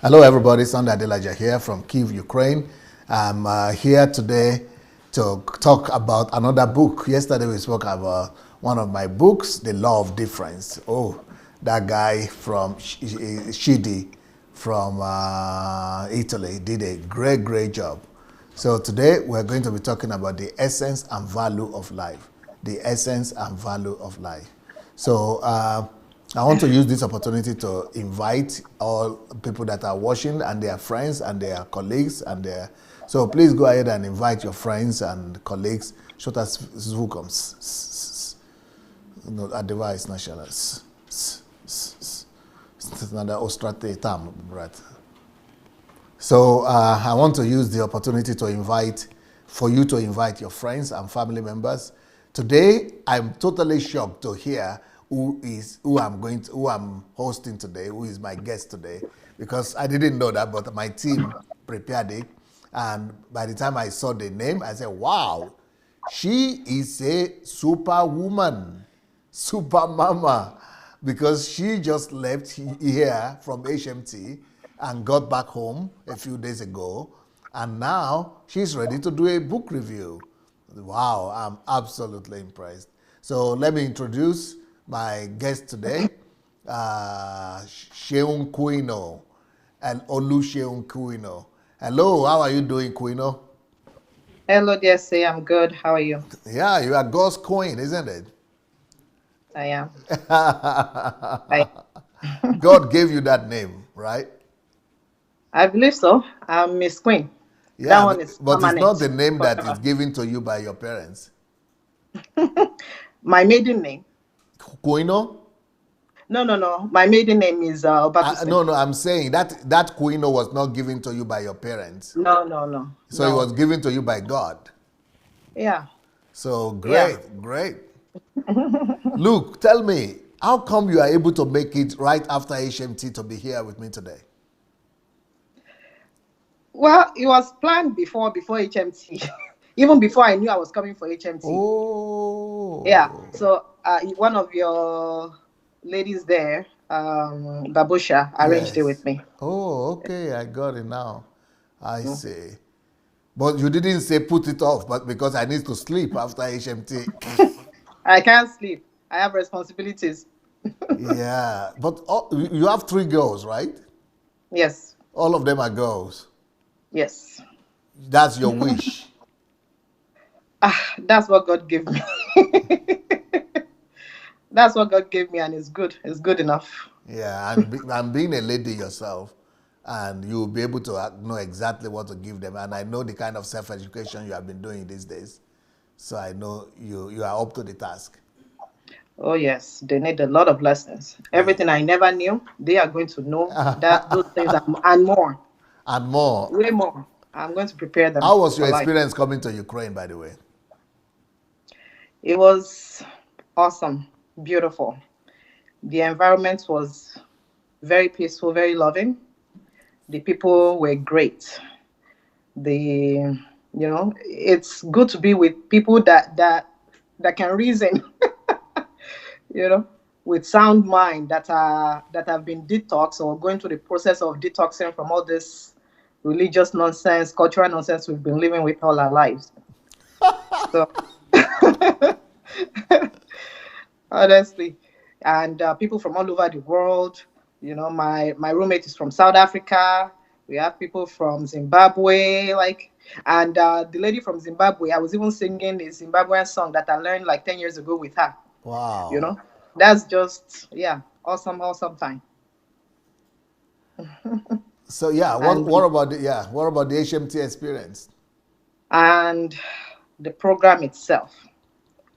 Hello, everybody. Sunday Adelaja here from Kyiv, Ukraine. I'm here today to talk about another book. Yesterday we spoke about one of my books, The Law of Difference. Oh, that guy from Shidi from Italy did a great job. So today we're going to be talking about the essence and value of life. The essence and value of life. So I want to use this opportunity to invite all people that are watching and their friends and their colleagues and their. So please go ahead and invite your friends and colleagues. Short as zvukom. No, a device national. Another ostrate tam, right? So I want to use the opportunity to invite your friends and family members. Today, I'm totally shocked to hear who I'm hosting today, who is my guest today, because I didn't know that, but my team prepared it. And by the time I saw the name, I said, wow, she is a superwoman, super mama, because she just left here from HMT and got back home a few days ago, and now she's ready to do a book review. Wow, I'm absolutely impressed. So let me introduce my guest today, Seun Ogunfadebo and Olu Seun Ogunfadebo. Hello, how are you doing, Quino? Hello, dear. Say I'm good. How are you? Yeah, you are God's queen, isn't it? I am. I God gave you that name, right? I believe so. I'm Miss Queen. That Yeah, one is but it's not permanent the name that is forever. given to you by your parents. My maiden name. Quino? No. My maiden name is Obatusin. No, I'm saying that Quino was not given to you by your parents. So it No. was given to you by God. Yeah, So yeah. great. Luke, tell me, how come you are able to make it right after HMT to be here with me today? Well, it was planned before HMT, even before I knew I was coming for HMT. Yeah. Oh, So one of your ladies there, Babusha, arranged it with yes. me. Oh, okay, I got it now. I see. But you didn't say put it off, but because I need to sleep after HMT. I can't sleep. I have responsibilities. Yeah, but you have three girls, right? Yes. All of them are girls. Yes. That's your wish. That's what God gave me. That's what God gave me, and it's good. It's good enough. Yeah, and being a lady yourself, and you'll be able to know exactly what to give them. And I know the kind of self-education you have been doing these days. So I know you are up to the task. Oh yes, they need a lot of lessons. Yeah. Everything I never knew, they are going to know that those things and more, And more. way more. I'm going to prepare them How was your for life. experience coming to Ukraine, by the way? It was awesome, beautiful. The environment was very peaceful, very loving. The people were great. It's good to be with people that can reason, you know, with sound mind that have been detoxed or going through the process of detoxing from all this religious nonsense, cultural nonsense we've been living with all our lives. So honestly, and people from all over the world. My roommate is from South Africa. We have people from Zimbabwe, and the lady from Zimbabwe. I was even singing a Zimbabwean song that I learned like 10 years ago with her. You Wow. know, that's just yeah, awesome time. So yeah, And what about the HMT experience? and the program itself.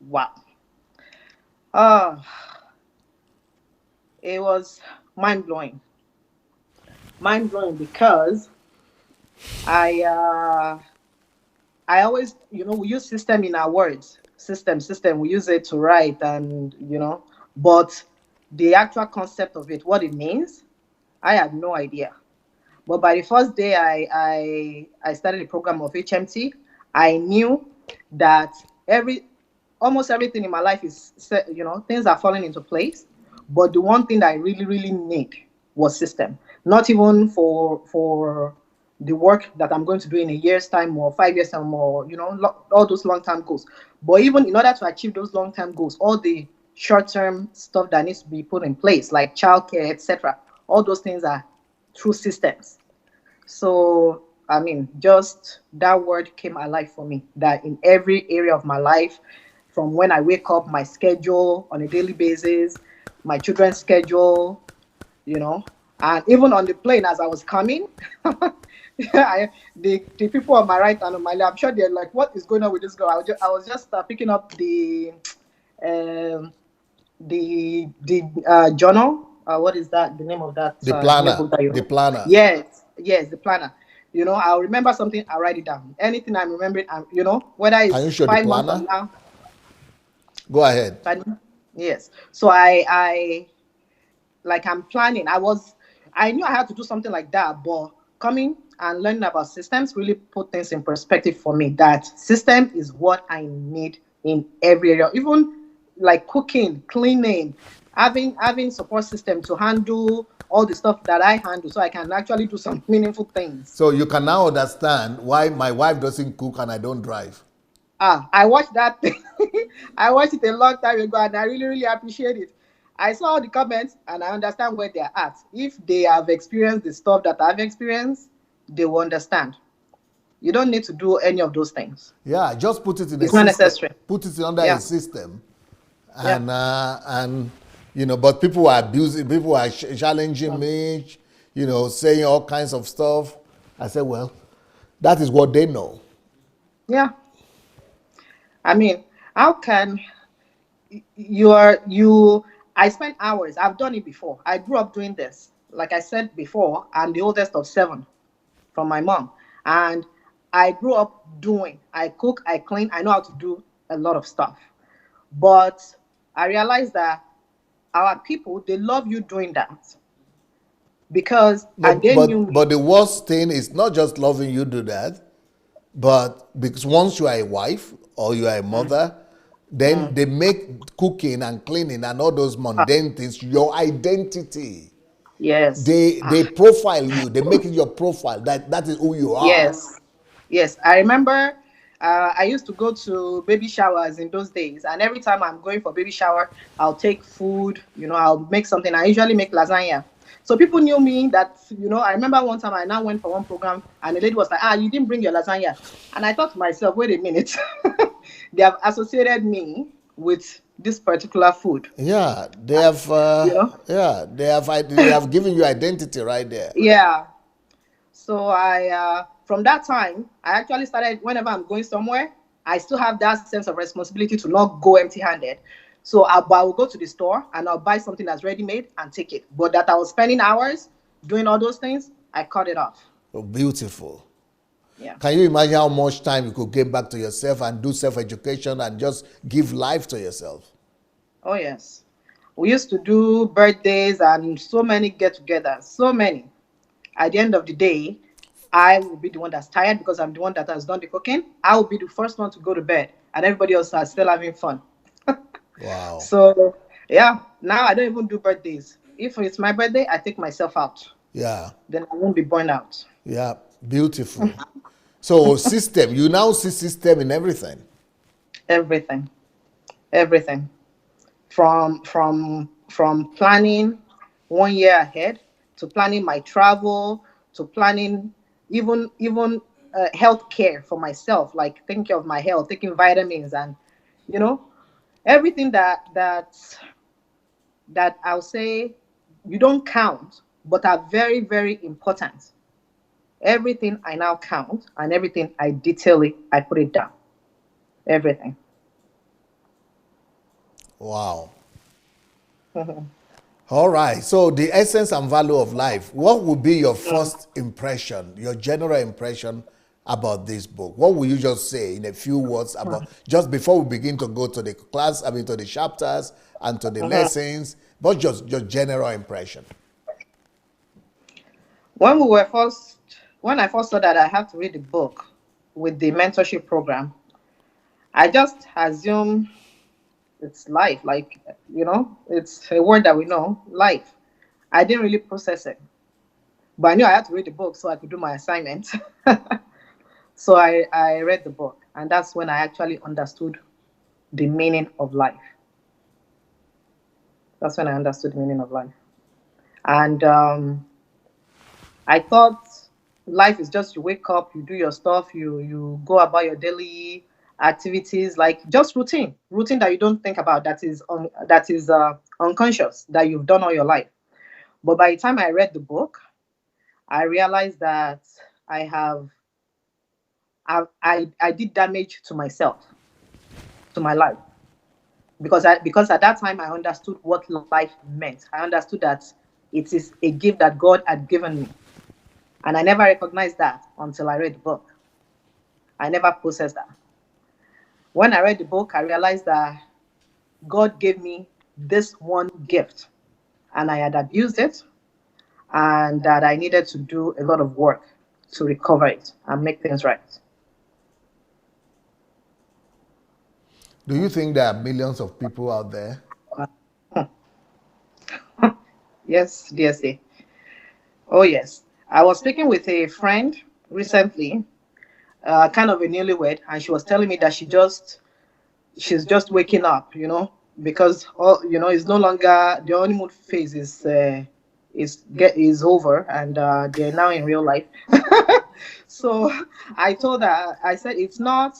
Wow. Uh, it was mind blowing. Mind blowing because I uh I always, we use system in our words. System. We use it to write but the actual concept of it, what it means, I had no idea. But by the first day I started the program of HMT, I knew that almost everything in my life is things are falling into place. But the one thing that I really, really need was system. not even for the work that I'm going to do in a year's time or 5 years time, or all those long term goals. But even in order to achieve those long term goals, all the short term stuff that needs to be put in place, like childcare, etc., all those things are through systems. So, I mean, just that word came alive for me, that in every area of my life, from when I wake up, my schedule on a daily basis, my children's schedule, you know, and even on the plane as I was coming, the people on my right and on my left, I'm sure they're like, what is going on with this girl? I was just picking up um, the journal. What is that? The name of that The new planner. book that you The read? planner. Yes, the planner. I'll remember something, I write it down. Anything I'm remembering, whether Can you it's show the 5 months from planner? now. Go ahead. Pardon? Yes. So I like I'm planning. I knew I had to do something like that, but coming and learning about systems really put things in perspective for me. That system is what I need in every area, even like cooking, cleaning, having support system to handle all the stuff that I handle, so I can actually do some meaningful things. So you can now understand why my wife doesn't cook and I don't drive. I watched that thing. I watched it a long time ago, and I really, really appreciate it. I saw all the comments, and I understand where they're at. If they have experienced the stuff that I've experienced, they will understand. You don't need to do any of those things. Yeah, just put it in a It's not system. necessary. Put it under a Yeah, system, yeah, and but people are abusing. People are challenging mm, me. Saying all kinds of stuff. I said, well, that is what they know. yeah. I mean, how can you? I spent hours. I've done it before. I grew up doing this. Like I said before, I'm the oldest of seven from my mom. And I grew up doing, I cook, I clean, I know how to do a lot of stuff. But I realized that our people, they love you doing that because, No, and they knew but me. the worst thing is not just loving you do that, but because once you are a wife or you are a Mm, mother, then mm. they make cooking and cleaning and all those Ah, mundane things your identity. yes. They profile you. They make it your profile. That is who you are. Yes, yes. I remember I used to go to baby showers in those days, and every time I'm going for baby shower, I'll take food. I'll make something. I usually make lasagna. So people knew me that. I remember one time I now went for one program, and the lady was like, "Ah, you didn't bring your lasagna," and I thought to myself, "Wait a minute, they have associated me with this particular food." Yeah, they have. You know? They have given you identity right there. Yeah. So from that time, I actually started, whenever I'm going somewhere, I still have that sense of responsibility to not go empty-handed. So I will go to the store and I'll buy something that's ready-made and take it. But that I was spending hours doing all those things, I cut it off. Oh, beautiful. Yeah. Can you imagine how much time you could give back to yourself and do self-education and just give life to yourself? Oh yes. We used to do birthdays and so many get-togethers, so many. At the end of the day, I will be the one that's tired because I'm the one that has done the cooking. I will be the first one to go to bed, and everybody else are still having fun. Wow. So yeah, now I don't even do birthdays. If it's my birthday, I take myself out. Yeah. Then I won't be burned out. Yeah. Beautiful. So system, you now see system in everything. Everything, everything. From planning 1 year ahead to planning my travel to planning even health care for myself, like taking care of my health, taking vitamins, and you know everything that I'll say you don't count, but are very, very important. Everything I now count and everything I detail it, I put it down. Everything. Wow. Mhm. All right. So the essence and value of life. What would be your first impression, your general impression about this book? What will you just say in a few words about just before we begin to go to the class, I mean to the chapters and to the Mhm. lessons, but just your general impression. When we were first, when I first saw that I have to read the book with the mentorship program, I just assume it's life, it's a word that we know, life. I didn't really process it. But I knew I had to read the book so I could do my assignment. So I read the book, and that's when I actually understood the meaning of life. That's when I understood the meaning of life. And I thought life is just you wake up, you do your stuff, you go about your daily activities, like just routine that you don't think about, that is unconscious, that you've done all your life. But by the time I read the book, I realized that I have I did damage to myself, to my life, because at that time I understood what life meant. I understood that it is a gift that God had given me, and I never recognized that until I read the book. I never processed that. When I read the book, I realized that God gave me this one gift, and I had abused it, and that I needed to do a lot of work to recover it and make things right. Do you think there are millions of people out there? Yes, DSA. Oh, yes. I was speaking with a friend recently, kind of a newlywed, and she was telling me that she's just waking up, because it's no longer the honeymoon phase is over, and they're now in real life. So I told her, I said, it's not,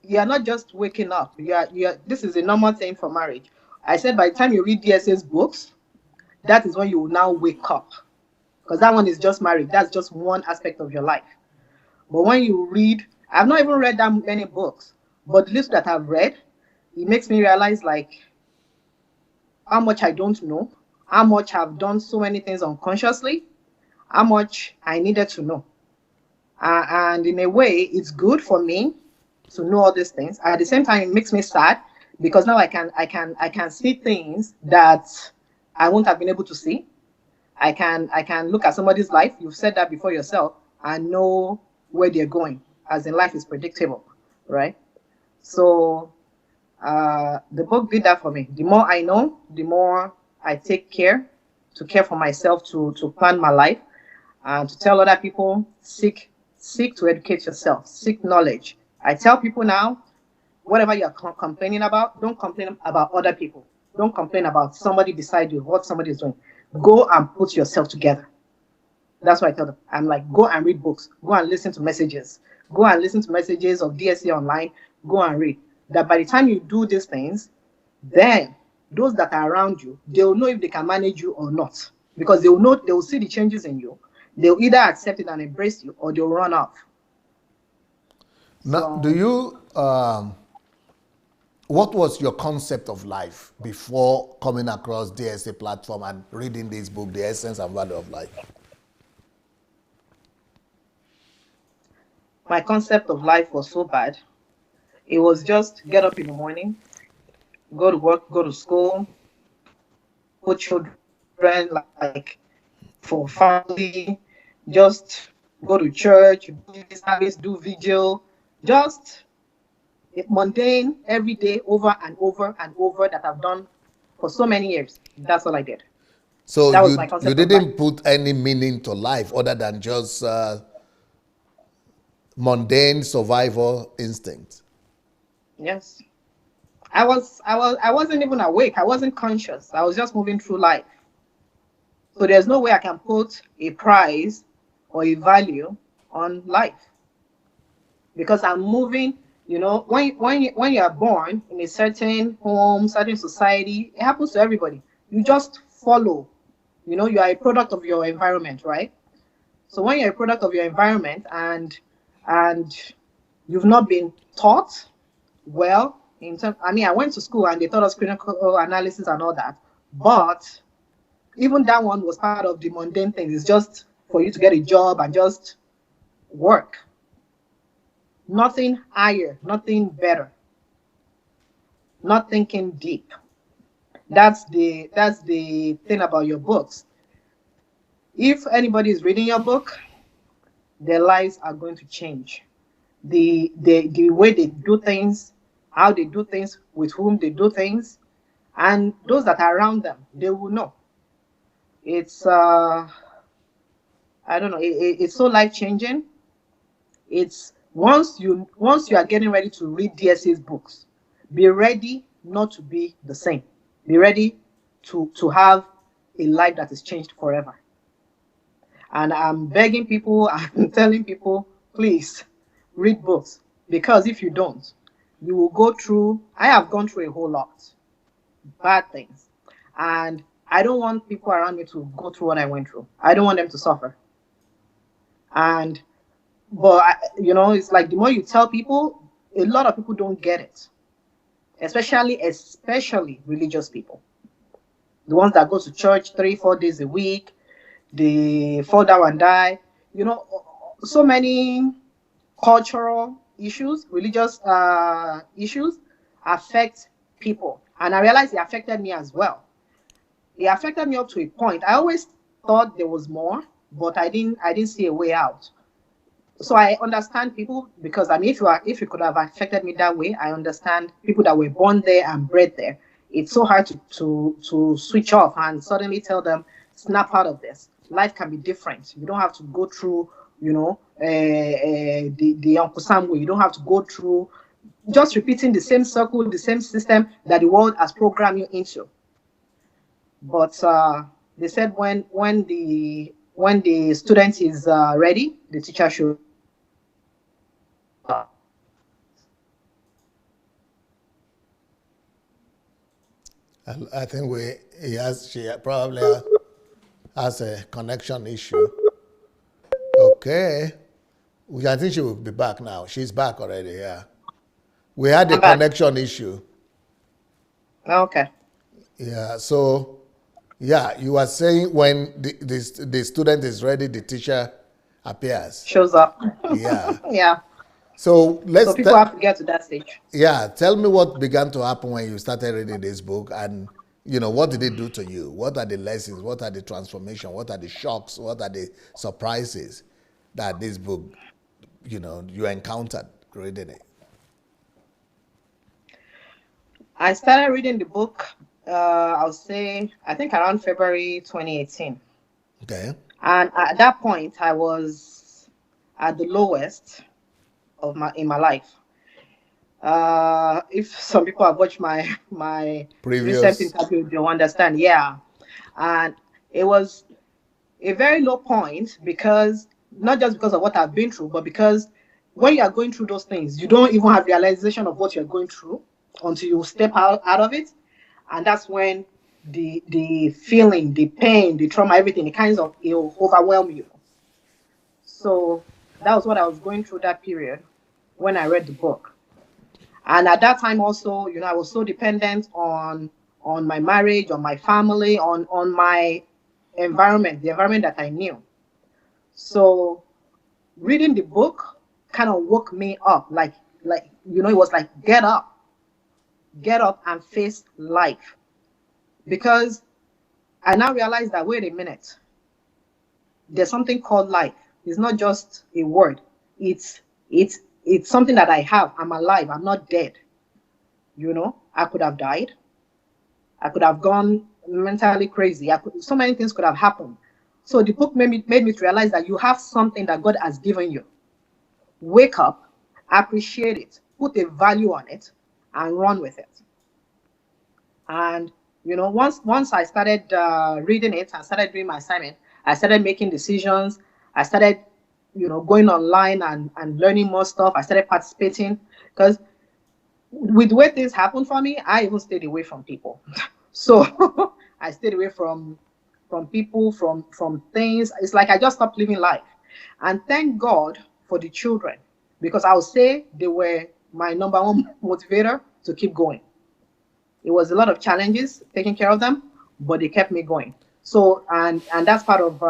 you're not just waking up. You're This is a normal thing for marriage. I said by the time you read DSA's books, that is when you will now wake up, because that one is just marriage. That's just one aspect of your life. But when you read, I've not even read that many books, but the list that I've read, it makes me realize like how much I don't know, how much I've done so many things unconsciously, how much I needed to know. And in a way, it's good for me to know all these things. At the same time, it makes me sad because now I can see things that I won't have been able to see. I can look at somebody's life. You've said that before yourself, and know where they're going. As in, life is predictable, right? So the book did that for me. The more I know, the more I take care to care for myself, to plan my life, and to tell other people, seek to educate yourself, seek knowledge. I tell people now, whatever you're complaining about, don't complain about other people. Don't complain about somebody beside you, what somebody is doing. Go and put yourself together. That's what I tell them. I'm like, go and read books. Go and listen to messages. Go and listen to messages of DSC online. Go and read. That by the time you do these things, then those that are around you, they'll know if they can manage you or not. Because they will see the changes in you. They'll either accept it and embrace you, or they'll run off. Now, So what was your concept of life before coming across DSA platform and reading this book, The Essence and Value of Life? my concept of life was so bad. It was just get up in the morning, go to work, go to school, put children like for family, just go to church, do service, do vigil, just mundane every day over and over and over that I've done for so many years. That's all I did. So That was my you concept of life. didn't put any meaning to life other than just mundane survival instinct. Yes. I wasn't even awake. I wasn't conscious. I was just moving through life. So there's no way I can put a price or a value on life, because I'm moving. When you are born in a certain home, certain society, it happens to everybody. You just follow. You are a product of your environment, right? So when you're a product of your environment, and you've not been taught well in terms. I mean, I went to school and they taught us critical analysis and all that, but even that one was part of the mundane things. It's just for you to get a job and just work. Nothing higher, nothing better, not thinking deep. That's the thing about your books. If anybody is reading your book, their lives are going to change. The way they do things, how they do things, with whom they do things, and those that are around them, they will know. It's I don't know. It's so life changing. It's once you are getting ready to read DSA's books, be ready not to be the same. Be ready to have a life that is changed forever. And I'm begging people, I'm telling people, please read books, because if you don't, you will go through. I have gone through a whole lot bad things, and I don't want people around me to go through what I went through. I don't want them to suffer. And but it's like the more you tell people, a lot of people don't get it, especially religious people, the ones that go to church 3 4 days a week. They fall down and die. So many cultural issues, religious issues affect people. And I realized it affected me as well. It affected me up to a point. I always thought there was more, but I didn't see a way out. So I understand people, because I mean, if you could have affected me that way, I understand people that were born there and bred there. It's so hard to switch off and suddenly tell them, snap out of this. Life can be different. You don't have to go through, the Uncle Sam way. You don't have to go through just repeating the same circle, the same system that the world has programmed you into. But they said when the student is ready, the teacher should. I think she probably has a connection issue. Okay. I think she will be back now. She's back already, yeah. We had a I'm back. connection issue. Okay. Yeah, so, yeah, you were saying when the student is ready, the teacher appears. Shows up. Yeah. Yeah. So So people have to get to that stage. yeah, tell me what began to happen when you started reading this book, and what did it do to you? What are the lessons? What are the transformations? What are the shocks? What are the surprises that this book, you encountered reading it? I started reading the book, I'll say, I think around February 2018. Okay. And at that point, I was at the lowest in my life. If some people have watched my recent Previous. interview, they'll understand. Yeah. And it was a very low point, because not just because of what I've been through, but because when you are going through those things, you don't even have realization of what you're going through until you step out of it. And that's when the feeling, the pain, the trauma, everything, it'll overwhelm you. So that was what I was going through that period when I read the book. And at that time also, I was so dependent on my marriage, on my family, on my environment, the environment that I knew. So reading the book kind of woke me up, it was like, get up and face life. Because I now realize that, wait a minute, there's something called life. It's not just a word. It's it's it's something that I have. I'm alive. I'm not dead. I could have died. I could have gone mentally crazy. So many things could have happened. So the book made me realize that you have something that God has given you. Wake up, appreciate it, put a value on it, and run with it. And once I started reading it and started doing my assignment, I started making decisions. I started, going online and learning more stuff. I started participating, because with the way things happen for me, I even stayed away from people. So I stayed away from people, from things. It's like I just stopped living life. And thank God for the children, because I would say they were my number one motivator to keep going. It was a lot of challenges taking care of them, but they kept me going. So, and that's part of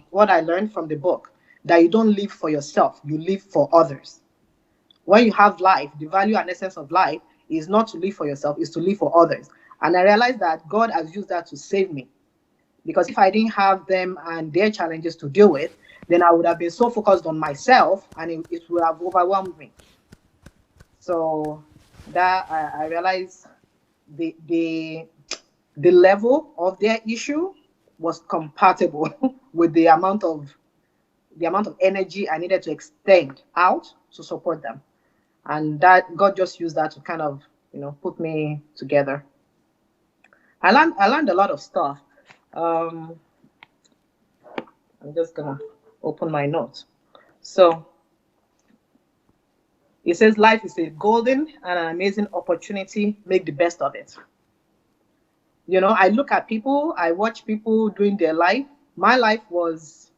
what I learned from the book, that you don't live for yourself, you live for others. When you have life, the value and essence of life is not to live for yourself, is to live for others. And I realized that God has used that to save me, because if I didn't have them and their challenges to deal with, then I would have been so focused on myself, and it would have overwhelmed me. So that I realized the the the level of their issue was compatible with the amount of the amount of energy I needed to extend out to support them. And that God just used that to kind of, put me together. I learned a lot of stuff. Um, I'm just gonna open my notes. So it says life is a golden and an amazing opportunity. Make the best of it. I look at people, I watch people doing their life. My life was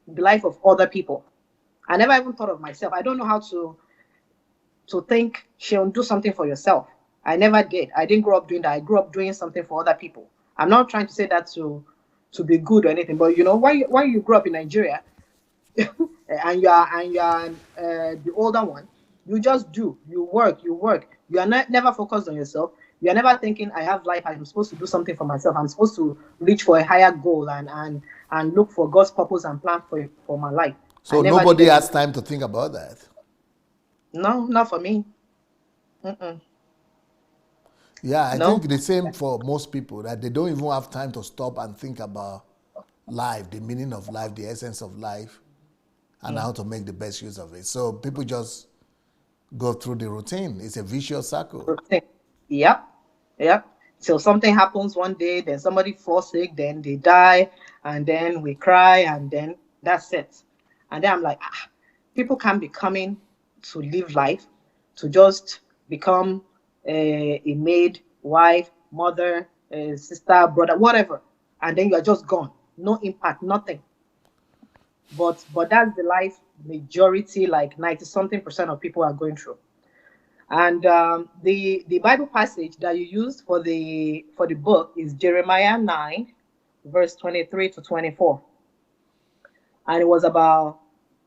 the life of other people. I never even thought of myself. I don't know how to think, she'll do something for yourself. I never did. I didn't grow up doing that. I grew up doing something for other people. I'm not trying to say that to be good or anything, but why you grew up in Nigeria, and you are the older one, you just do. You work. You are not never focused on yourself. You are never thinking, I have life. I'm supposed to do something for myself. I'm supposed to reach for a higher goal and look for God's purpose and plan for my life. I So never did nobody has anything. time to think about that. No, not for me. Mm-mm. Yeah, I No. think the same for most people, that they don't even have time to stop and think about life, the meaning of life, the essence of life, and Yeah. how to make the best use of it. So people just go through the routine. It's a vicious circle. Routine. Yep. Yep. Till something happens one day, then somebody falls sick, then they die, and then we cry, and then that's it. And then I'm like, people can't be coming to live life, to just become a maid, wife, mother, sister, brother, whatever, and then you are just gone. No impact, nothing. But that's the life majority, like 90 something percent of people are going through. And the Bible passage that you used for the book is Jeremiah 9, verse 23 to 24. And it was about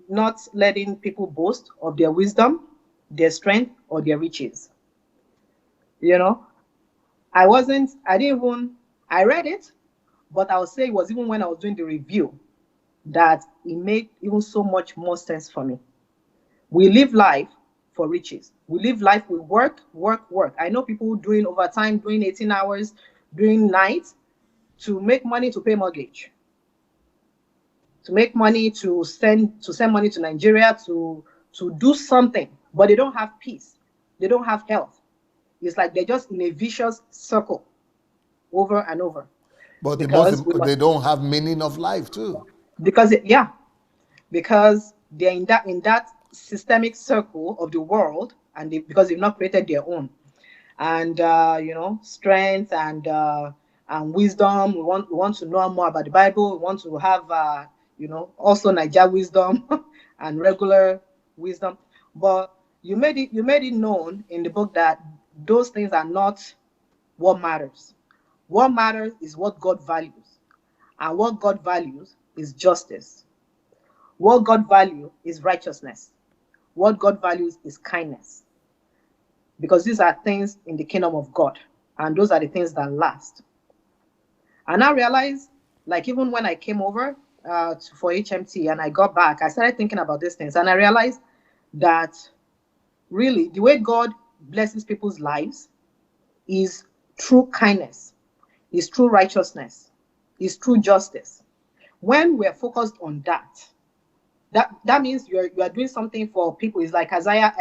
not letting people boast of their wisdom, their strength, or their riches. You know, I didn't even, I read it, but I would say it was even when I was doing the review that it made even so much more sense for me. We live life for riches. We live life, we work, work, work. I know people doing overtime, doing 18 hours, doing nights to make money to pay mortgage, to make money to send money to Nigeria to do something, but they don't have peace. They don't have health. It's like they're just in a vicious circle over and over But because we must they don't have meaning of life too. yeah, because they're in that systemic circle of the world, and because they've not created their own. And strength and wisdom. We want to know more about the Bible. We want to have also Niger wisdom and regular wisdom. But you made it known in the book that those things are not what matters. What matters is what God values, and what God values is justice. What God values is righteousness. What God values is kindness, because these are things in the kingdom of God, and those are the things that last. And I realized, like, even when I came over for HMT and I got back, I started thinking about these things, and I realized that really the way God blesses people's lives is through kindness, is through righteousness, is through justice. When we're focused on that means you are doing something for people. It's like Isaiah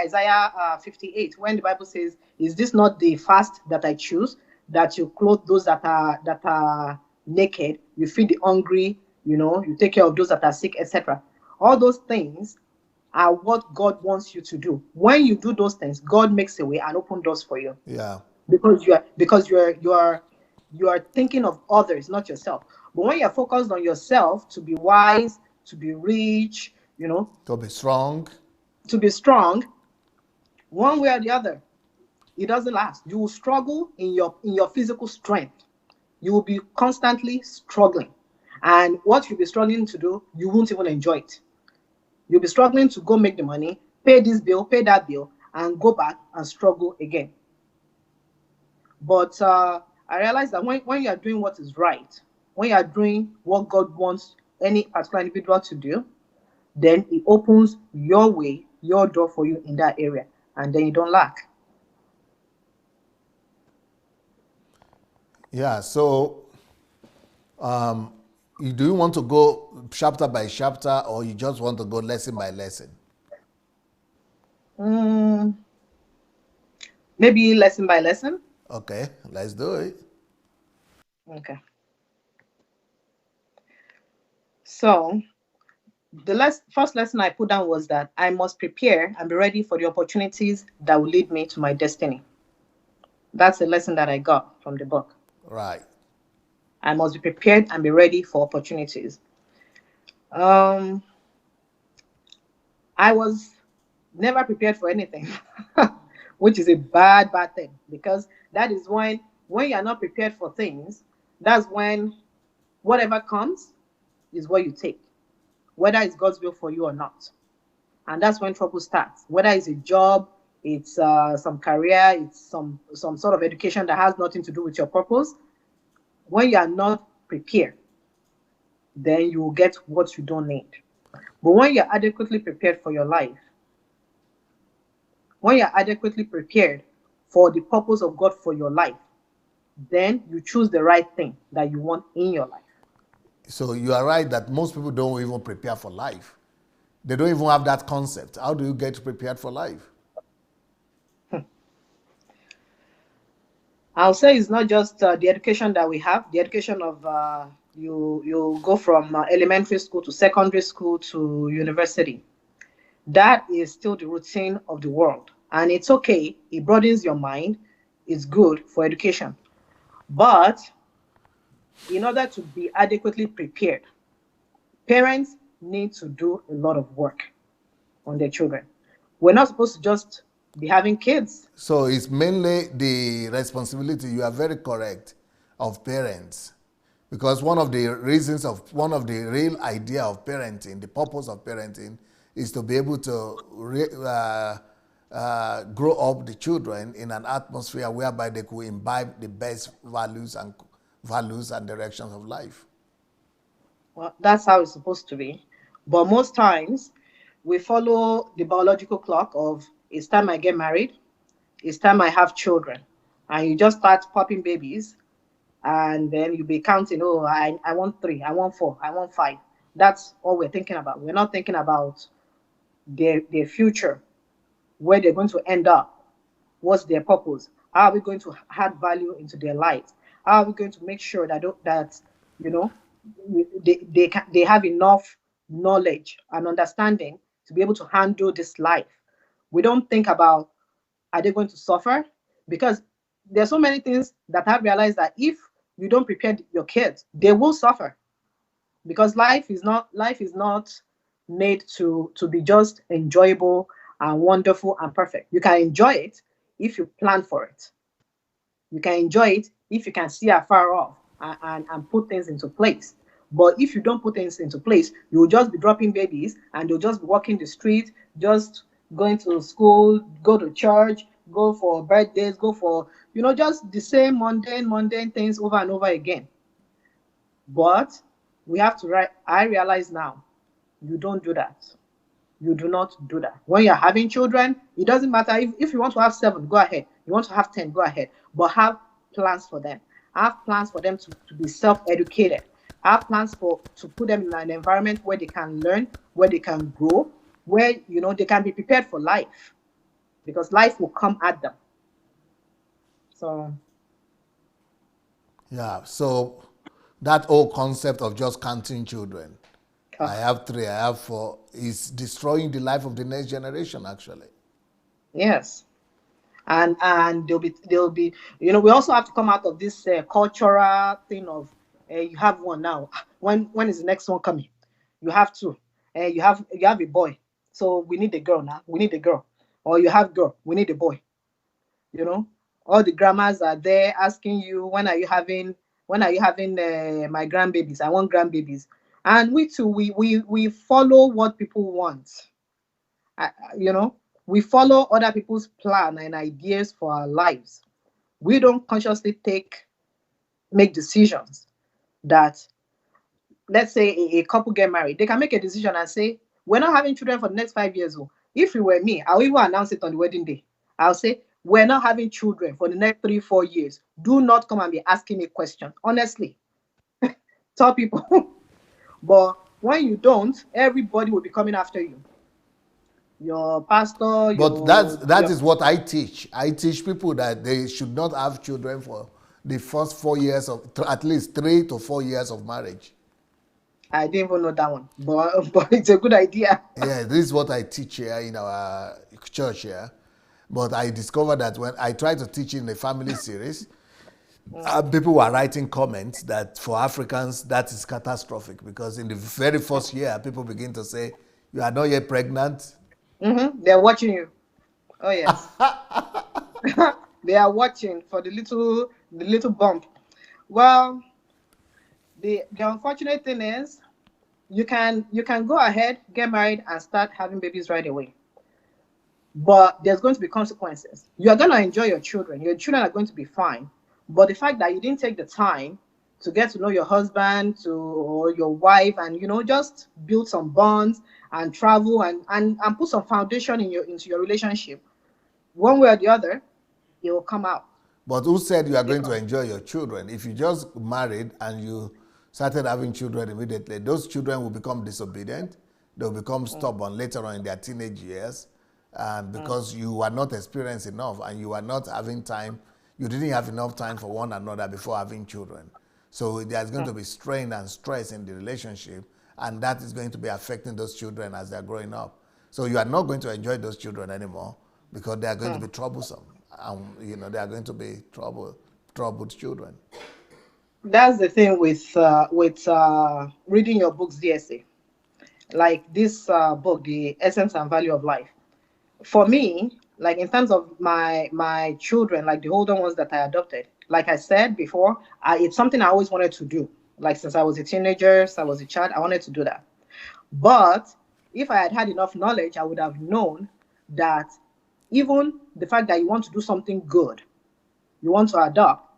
58, when the Bible says, "Is this not the fast that I choose? That you clothe those that are naked, you feed the hungry, you take care of those that are sick, etc." All those things are what God wants you to do. When you do those things, God makes a way and open doors for you, Yeah. because you are thinking of others, not yourself. But when you're focused on yourself, to be wise, to be rich, To be strong. to be strong, one way or the other, it doesn't last. You will struggle in your physical strength. You will be constantly struggling, and what you'll be struggling to do, you won't even enjoy it. You'll be struggling to go make the money, pay this bill, pay that bill, and go back and struggle again. But I realized that when you are doing what is right, when you are doing what God wants any particular individual to do, then it opens your way, your door for you in that area, and then you don't lack. Yeah. So Do you want to go chapter by chapter, or you just want to go lesson by lesson? Mm, maybe lesson by lesson. Okay, let's do it. Okay. So the first lesson I put down was that I must prepare and be ready for the opportunities that will lead me to my destiny. That's a lesson that I got from the book. Right. I must be prepared and be ready for opportunities. Um, I was never prepared for anything, which is a bad thing, because that is when you're not prepared for things, that's when whatever comes is what you take, whether it's God's will for you or not. And that's when trouble starts. Whether it's a job, it's some career, it's some sort of education that has nothing to do with your purpose. When you are not prepared, then you will get what you don't need. But when you're adequately prepared for your life, when you're adequately prepared for the purpose of God for your life, then you choose the right thing that you want in your life. So you are right that most people don't even prepare for life. They don't even have that concept. How do you get prepared for life? I'll say it's not just the education that we have, the education of you go from elementary school to secondary school to university. That is still the routine of the world. And it's okay, it broadens your mind, it's good for education. But in order to be adequately prepared, parents need to do a lot of work on their children. We're not supposed to just be having kids. So it's mainly the responsibility, you are very correct, of parents. Because one of the real idea of parenting, the purpose of parenting, is to be able to grow up the children in an atmosphere whereby they could imbibe the best values and directions of life. Well, that's how it's supposed to be. But most times, we follow the biological clock of it's time I get married, it's time I have children. And you just start popping babies, and then you be counting, oh, I want three, I want four, I want five. That's all we're thinking about. We're not thinking about their future, where they're going to end up, what's their purpose, how are we going to add value into their lives, how are we going to make sure that you know they have enough knowledge and understanding to be able to handle this life. We don't think about, are they going to suffer? Because there's so many things that I've realized that if you don't prepare your kids, they will suffer, because life is not made to be just enjoyable and wonderful and perfect. You can enjoy it if you plan for it. You can enjoy it if you can see afar off and put things into place. But if you don't put things into place, you will just be dropping babies and you'll just be walking the street, just going to school, go to church, go for birthdays, go for, just the same mundane things over and over again. But we have to write, I realize now, you don't do that. You do not do that. When you're having children, it doesn't matter if you want to have seven, go ahead. You want to have 10, go ahead. But have plans for them. Have plans for them to be self-educated. Have plans to put them in an environment where they can learn, where they can grow, where they can be prepared for life. Because life will come at them. So Yeah, so that whole concept of just counting children, I uh, have three, I have four, is destroying the life of the next generation, actually. yes. And they'll be we also have to come out of this cultural thing of you have one now, when is the next one coming, you have two, you have a boy, so we need a girl now, we need a girl, or you have girl, we need a boy. you know all the grandmas are there asking you, when are you having my grandbabies, I want grandbabies. And we too, we follow what people want. I- you know, we follow other people's plan and ideas for our lives. We don't consciously make decisions that, let's say a couple get married, they can make a decision and say, we're not having children for the next 5 years. Oh. If it were me, I'll even announce it on the wedding day. I'll say, we're not having children for the next 3, 4 years. Do not come and be asking me questions. Honestly, tell people, But when you don't, everybody will be coming after you. Your pastor, But your that is what I teach. I teach people that they should not have children for the first 4 years of, at least 3 to 4 years of marriage. I didn't even know that one, but but it's a good idea. Yeah, this is what I teach here in our church here. But I discovered that when I tried to teach in a family series, people were writing comments that for Africans that is catastrophic, because in the very first year people begin to say, "You are not yet pregnant." They're watching you. Oh yes, they are watching for the little bump. Well, the unfortunate thing is you can go ahead, get married, and start having babies right away. But there's going to be consequences. You are going to enjoy your children. Your children are going to be fine. But the fact that you didn't take the time to get to know your husband or your wife, and just build some bonds and travel and put some foundation into your relationship, one way or the other, it will come out. But who said you are going to Because enjoy your children? If you just married and you started having children immediately, those children will become disobedient. They'll become stubborn later on in their teenage years. And because you are not experienced enough and you are not having time, you didn't have enough time for one another before having children. So there's going to be strain and stress in the relationship, and that is going to be affecting those children as they're growing up. So you are not going to enjoy those children anymore because they are going to be troublesome. They are going to be troubled children. that's the thing with reading your books, DSA. Like this book, The Essence and Value of Life. For me, like in terms of my children, like the older ones that I adopted, like I said before, it's something I always wanted to do. Like since I was a teenager, since I was a child, I wanted to do that. But if I had had enough knowledge, I would have known that even the fact that you want to do something good, you want to adopt,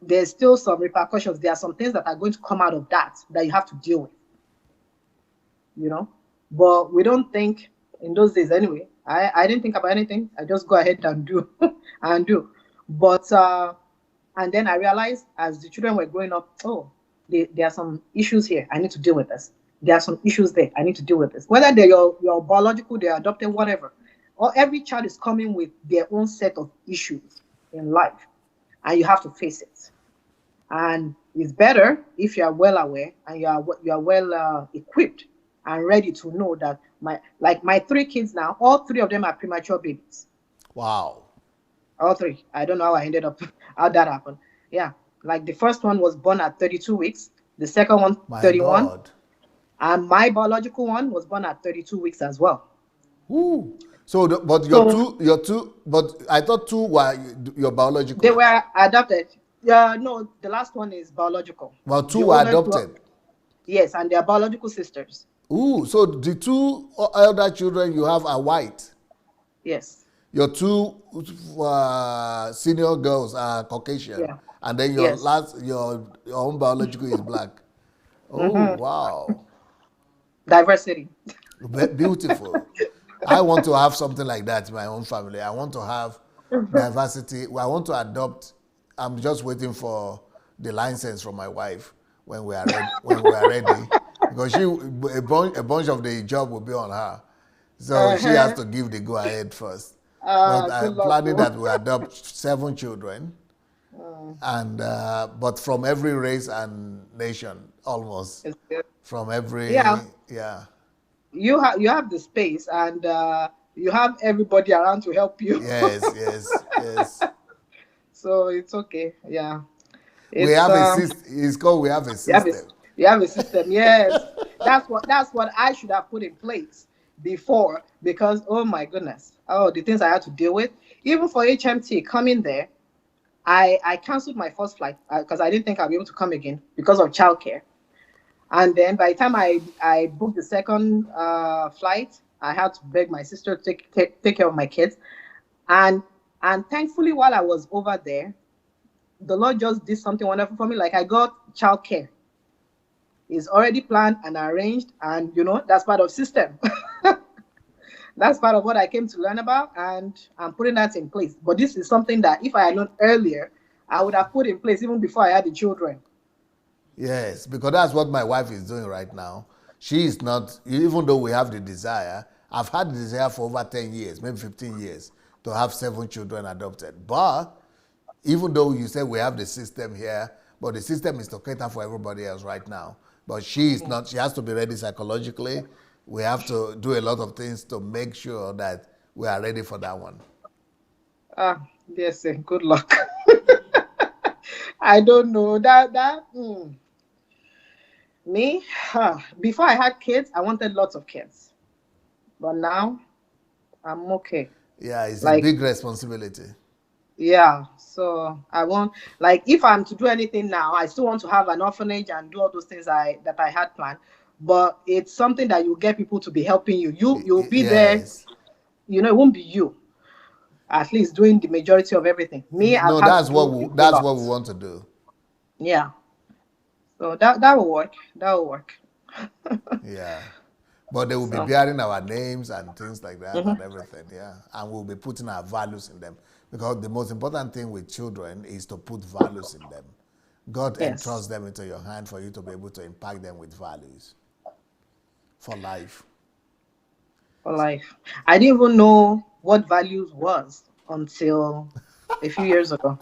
there's still some repercussions. There are some things that are going to come out of that you have to deal with, you know. But we don't think in those days anyway. I didn't think about anything. I just go ahead and do and do. But and then I realized as the children were growing up, oh, there are some issues here. I need to deal with this. There are some issues there. I need to deal with this. Whether they're your biological, they're adopted, whatever. Or every child is coming with their own set of issues in life, and you have to face it. And it's better if you are well aware and you are well equipped and ready to know that my 3 kids now, all 3 of them are premature babies. Wow. All 3. I don't know how I ended up how that happened. Yeah, like the first one was born at 32 weeks, the second one My 31, God. and my biological one was born at 32 weeks as well. Woo. So, but So but I thought 2 were your they biological. were adopted. Yeah, no, the last one is biological. Well, 2 The were older two, adopted. yes, and they are biological sisters. Ooh, so the 2 elder children you have are white. Yes. Your 2 senior girls are Caucasian, Yeah. and then Yes. your own biological is black. Oh, wow. Diversity. Beautiful. I want to have something like that in my own family. I want to have diversity. I want to adopt. I'm just waiting for the license from my wife when we are ready. When we are ready, because a bunch of the job will be on her, so she has Uh-huh. to give the go ahead first. But Good I'm luck. planning Oh. that we adopt 7 children, and but from every race and nation, almost It's good. from Yeah, every, yeah. you have the space, and you have everybody around to help you. Yes, yes, yes. So it's okay. Yeah. We It's have a system. It's called we have a you have a system. you have a system. Yes. That's what I should have put in place before, because oh my goodness. Oh, the things I had to deal with. Even for HMT coming there, I canceled my first flight because I didn't think I'd be able to come again because of childcare. And then by the time I booked the second flight, I had to beg my sister to take care of my kids. And and thankfully, while I was over there, the Lord just did something wonderful for me. Like I got childcare. It's already planned and arranged, and that's part of system. That's part of what I came to learn about, and I'm putting that in place. But this is something that if I had known earlier, I would have put in place even before I had the children. Yes, because that's what my wife is doing right now. She is not, even though we have the desire, I've had the desire for over 10 years, maybe 15 years, to have 7 children adopted. But even though you say we have the system here, but the system is to cater for everybody else right now. But she is not, she has to be ready psychologically. We have to do a lot of things to make sure that we are ready for that one. Ah, yes, good luck. I don't know that. Me, before I had kids, I wanted lots of kids, but now I'm okay. Yeah, it's a Like, big responsibility. yeah, so I want, like, if I'm to do anything now, I still want to have an orphanage and do all those things I had planned. But it's something that you get people to be helping you. You'll be there. Yes. It won't be you. At least doing the majority of everything. Me, I've No, had to do a whole that's what lot. we want to do. Yeah. So that will work. That will work. Yeah. But they will be So, bearing our names and things like that and mhm. everything, yeah. And we'll be putting our values in them. Because the most important thing with children is to put values in them. God Yes, entrusts them into your hand for you to be able to impact them with values for life. for life. I didn't even know what values was until a few years ago.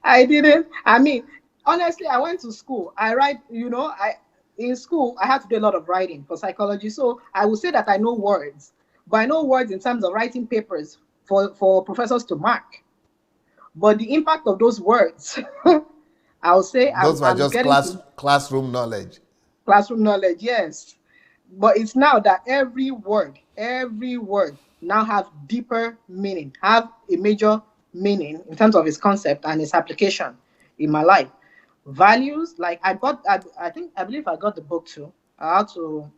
I didn't. I mean, honestly, I went to school. I write, I in school I had to do a lot of writing for psychology. So I would say that I know words, but I know words in terms of writing papers for professors to mark. But the impact of those words, I'll say Those were I'm just getting to classroom knowledge. classroom knowledge, yes. But it's now that every word now have deeper meaning, have a major meaning in terms of its concept and its application in my life. Values, like I believe I got the book too, how to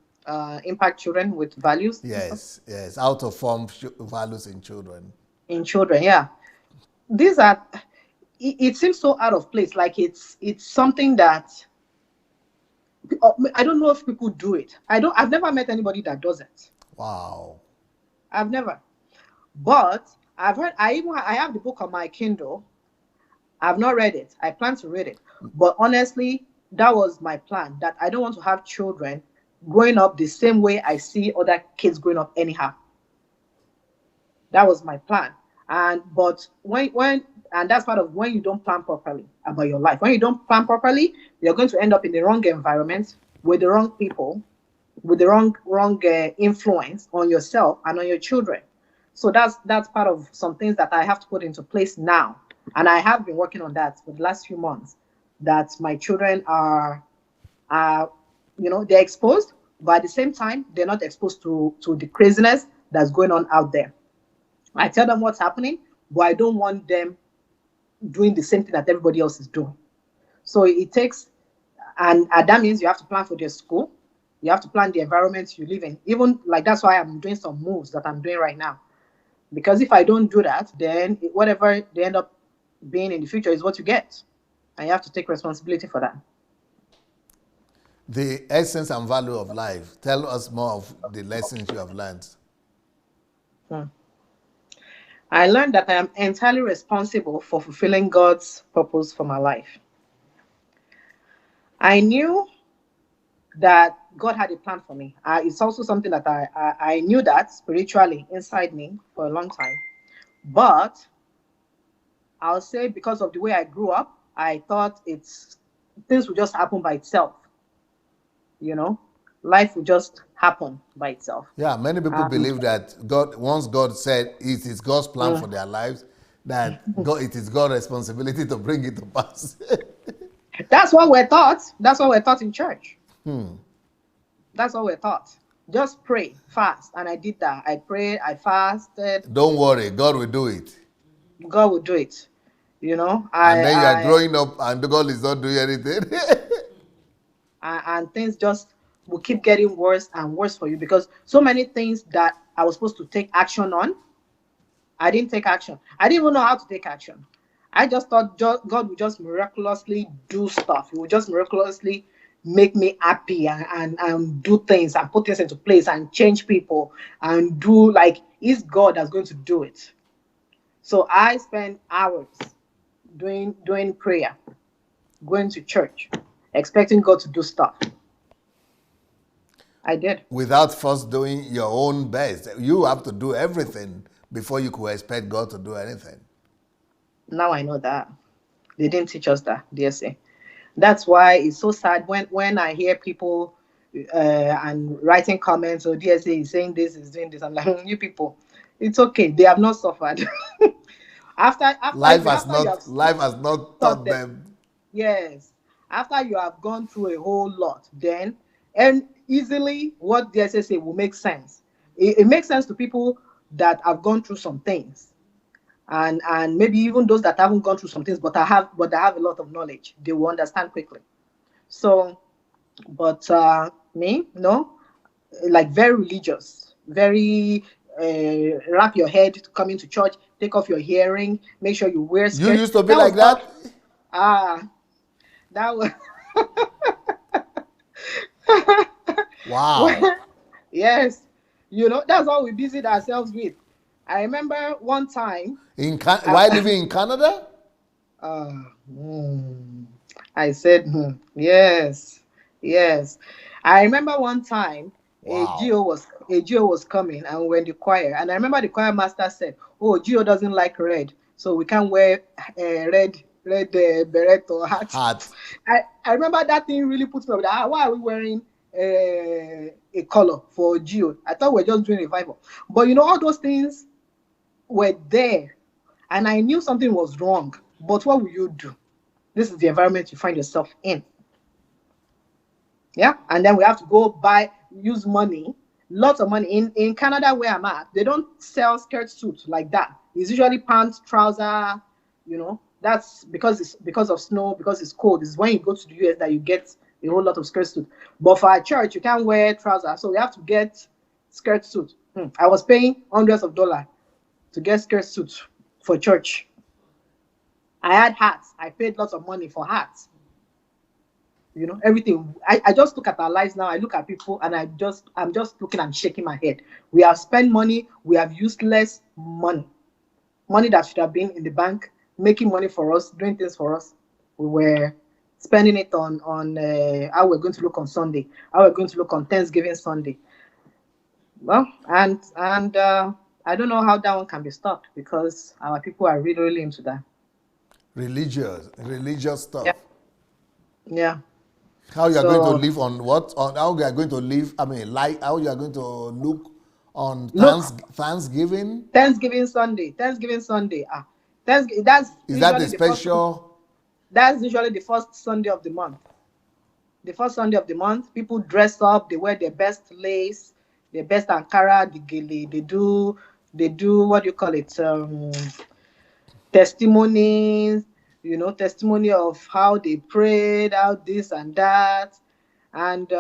impact children with values and stuff Yes, yes. How to form values in children. in children. Yeah, these are. It seems so out of place. Like it's something that I don't know if people do it. I've never met anybody that does it. Wow. I've never. But I've heard. I have the book on my Kindle. I've not read it. I plan to read it. But honestly, that was my plan. That I don't want to have children growing up the same way I see other kids growing up anyhow. That was my plan. But when and that's part of when you don't plan properly about your life. When you don't plan properly, you're going to end up in the wrong environment with the wrong people, with the wrong influence on yourself and on your children. So that's part of some things that I have to put into place now, and I have been working on that for the last few months. That my children are they're exposed, but at the same time they're not exposed to the craziness that's going on out there. I tell them what's happening, but I don't want them doing the same thing that everybody else is doing. So it takes, and that means you have to plan for their school. You have to plan the environment you live in. Even like that's why I'm doing some moves that I'm doing right now. Because if I don't do that, then whatever they end up being in the future is what you get, and you have to take responsibility for that. The essence and value of life. Tell us more of the lessons you have learned. Hmm. I learned that I am entirely responsible for fulfilling God's purpose for my life. I knew that God had a plan for me. It's also something that I knew that spiritually inside me for a long time. But I'll say because of the way I grew up, I thought it's things would just happen by itself. You know, life would just happen by itself. Yeah, many people And believe that once God said it is God's plan for mm, their lives, that it is God's responsibility to bring it to pass. that's what we're taught. That's what we're taught in church. That's what we're taught. Just pray, fast, and I did that. I prayed, I fasted. Don't worry, God will do it. God will do it. You know, And then you are growing up and God is not doing anything. and things just will keep getting worse and worse for you because so many things that I was supposed to take action on, I didn't take action. I didn't even know how to take action. I just thought God would just miraculously do stuff. He would just miraculously make me happy and do things and put things into place and change people and do like, it's God that's going to do it. So I spend hours doing prayer, going to church, expecting God to do stuff. I did. Without first doing your own best. You have to do everything before you could expect God to do anything. Now I know that. They didn't teach us that, DSA. That's why it's so sad when I hear people and writing comments or DSA is saying this, is doing this. I'm like, you people, it's okay. They have not suffered. after you have Life has not taught taught them, them. yes, after you have gone through a whole lot, then and easily what DSA say will make sense. It makes sense to people that have gone through some things, and maybe even those that haven't gone through some things but they have a lot of knowledge, they will understand quickly. So but me, no, like very religious, very wrap your head coming to church, take off your hearing, make sure you wear You skirt. used to be That like was not that? ah that was Wow. well, yes, that's all we busied ourselves with. I remember one time While I, living in Canada? Uh, hmm. I said, yes, yes. I remember one time Wow. A Geo was coming and we were in the choir, and I remember the choir master said, "Oh, Geo doesn't like red, so we can't wear red beret or hat." Heart. I remember that thing really put me up. Why are we wearing a color for Geo? I thought we were just doing revival, but all those things were there, and I knew something was wrong. But what will you do? This is the environment you find yourself in. Yeah. And then we have to use money, lots of money. In Canada, where I'm at, they don't sell skirt suits like that. It's usually pants, trouser, That's because of snow, because it's cold. It's when you go to the US that you get a whole lot of skirt suit. But for our church, you can't wear trousers. So we have to get skirt suit. I was paying hundreds of dollars to get skirt suits for church. I had hats. I paid lots of money for hats. Everything. I just look at our lives now. I look at people and I'm just looking and shaking my head. We have spent money. We have used less money. Money that should have been in the bank, making money for us, doing things for us. We were spending it on how we're going to look on Sunday, how we're going to look on Thanksgiving Sunday. Well, and I don't know how that one can be stopped because our people are really, really into that. Religious Yeah. stuff. Yeah. How you are going to So live on what? On how you are going to live, like how you are going to look on look, Thanksgiving? Thanksgiving Sunday. Thanksgiving. Is that a special? That's usually the first Sunday of the month. The first Sunday of the month, people dress up. They wear their best lace, their best Ankara, the gele. They do what do you call it? Testimonies. Testimony of how they prayed, how this and that, and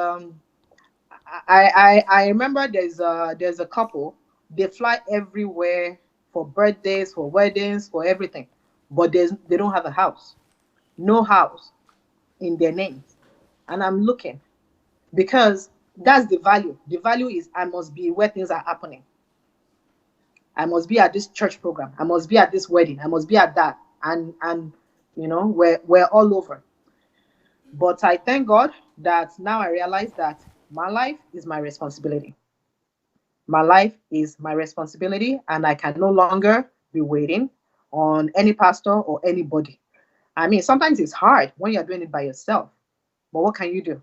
I remember there's a couple. They fly everywhere for birthdays, for weddings, for everything, but they don't have a house, no house in their names. And I'm looking because that's the value. The value is I must be where things are happening. I must be at this church program. I must be at this wedding. I must be at that. And we're all over. But I thank God that now I realize that my life is my responsibility. My life is my responsibility, and I can no longer be waiting on any pastor or anybody. I mean, sometimes it's hard when you're doing it by yourself, but what can you do?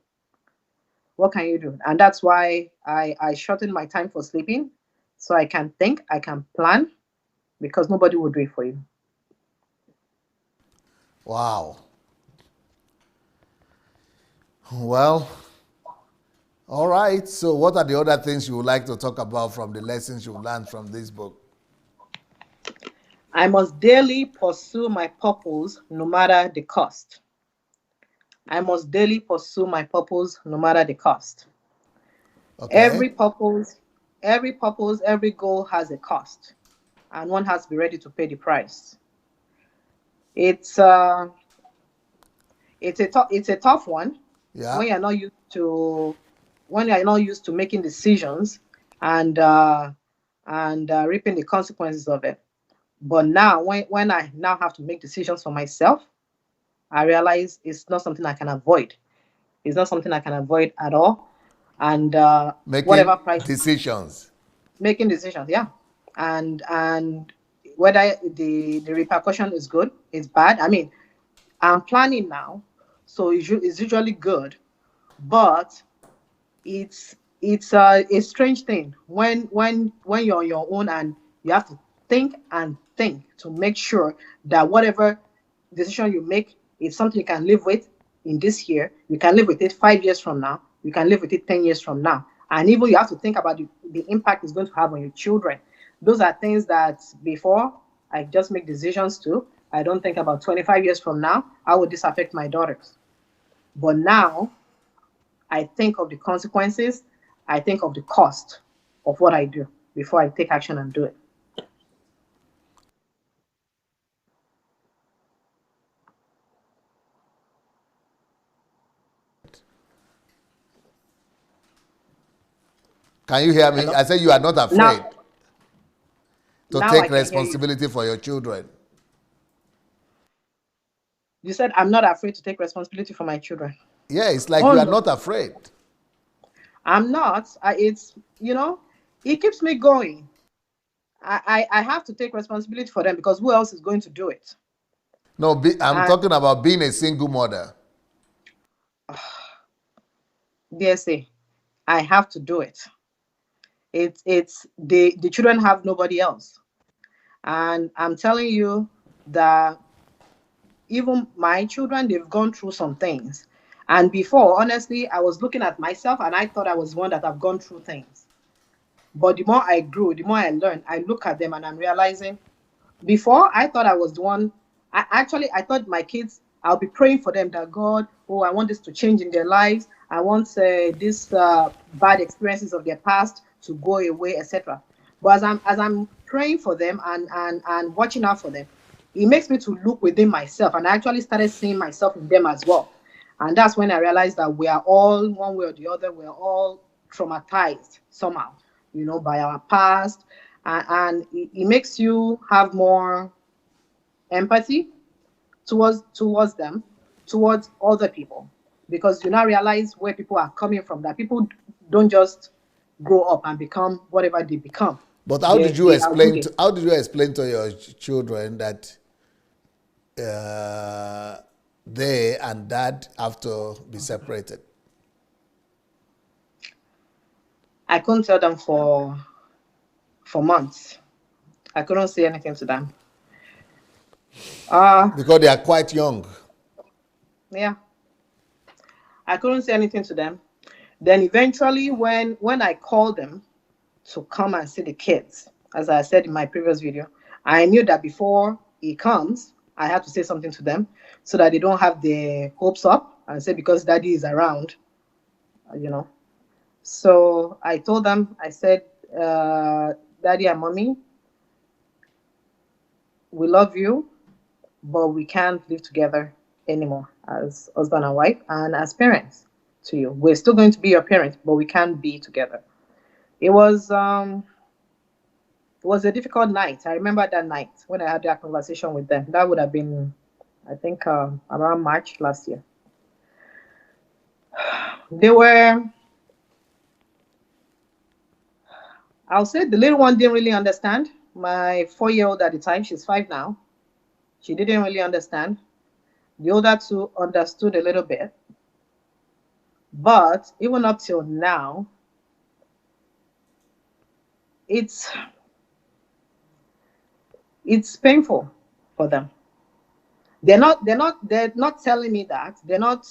What can you do? And that's why I shorten my time for sleeping so I can think, I can plan, because nobody will do it for you. Wow. Well, all right. So, what are the other things you would like to talk about from the lessons you learned from this book? I must daily pursue my purpose no matter the cost. I must daily pursue my purpose no matter the cost. Okay. Every purpose, every goal has a cost, and one has to be ready to pay the price. It's uh, it's a tough one Yeah. when you're not used to making decisions and reaping the consequences of it. But now, when I now have to make decisions for myself, I realize it's not something I can avoid. It's not something I can avoid at all. And Making whatever price, decisions. making decisions, yeah. And whether the repercussion is good, is bad. I mean, I'm planning now, so it's usually good, but it's a strange thing when you're on your own and you have to think and think to make sure that whatever decision you make is something you can live with in this year. You can live with it 5 years from now. You can live with it 10 years from now. And even you have to think about the impact it's going to have on your children. Those are things that before I just make decisions too. I don't think about 25 years from now, how would this affect my daughters? But now I think of the consequences. I think of the cost of what I do before I take action and do it. Can you hear me? Hello? I said you are not afraid Now, to now I take can hear you. responsibility for your children. You said I'm not afraid to take responsibility for my children. Yeah, it's like Oh you are no, not afraid. I'm not. It's it keeps me going. I have to take responsibility for them because who else is going to do it? No, I'm And talking about being a single mother. DSA, I have to do it. It's the children have nobody else, and I'm telling you that even my children, they've gone through some things. And before, honestly, I was looking at myself and I thought I was one that have gone through things. But the more I grew, the more I learned, I look at them and I'm realizing before I thought I was the one. I thought my kids, I'll be praying for them that God, oh, I want this to change in their lives. I want this bad experiences of their past to go away, etc. But as I'm praying for them and watching out for them, it makes me to look within myself, and I actually started seeing myself in them as well. And that's when I realized that we are all, one way or the other, we're all traumatized somehow, by our past. And it makes you have more empathy towards them, towards other people, because you now realize where people are coming from, that people don't just grow up and become whatever they become. But They are rooted. how did you explain to your children that they and dad have to be separated? I couldn't tell them for months. I couldn't say anything to them. uh Because they are quite young. yeah, I couldn't say anything to them. Then eventually, when I called them to come and see the kids, as I said in my previous video, I knew that before he comes, I have to say something to them so that they don't have their hopes up and say because daddy is around, you know. So I told them, I said, daddy and mommy, we love you, but we can't live together anymore as husband and wife and as parents to you. We're still going to be your parents, but we can't be together. It was a difficult night. I remember that night when I had that conversation with them. That would have been, I think, around March last year. They were, I'll say the little one didn't really understand. My 4-year-old at the time, she's 5 now. She didn't really understand. The older two understood a little bit. But even up till now, it's it's painful for them. They're not telling me that. They're not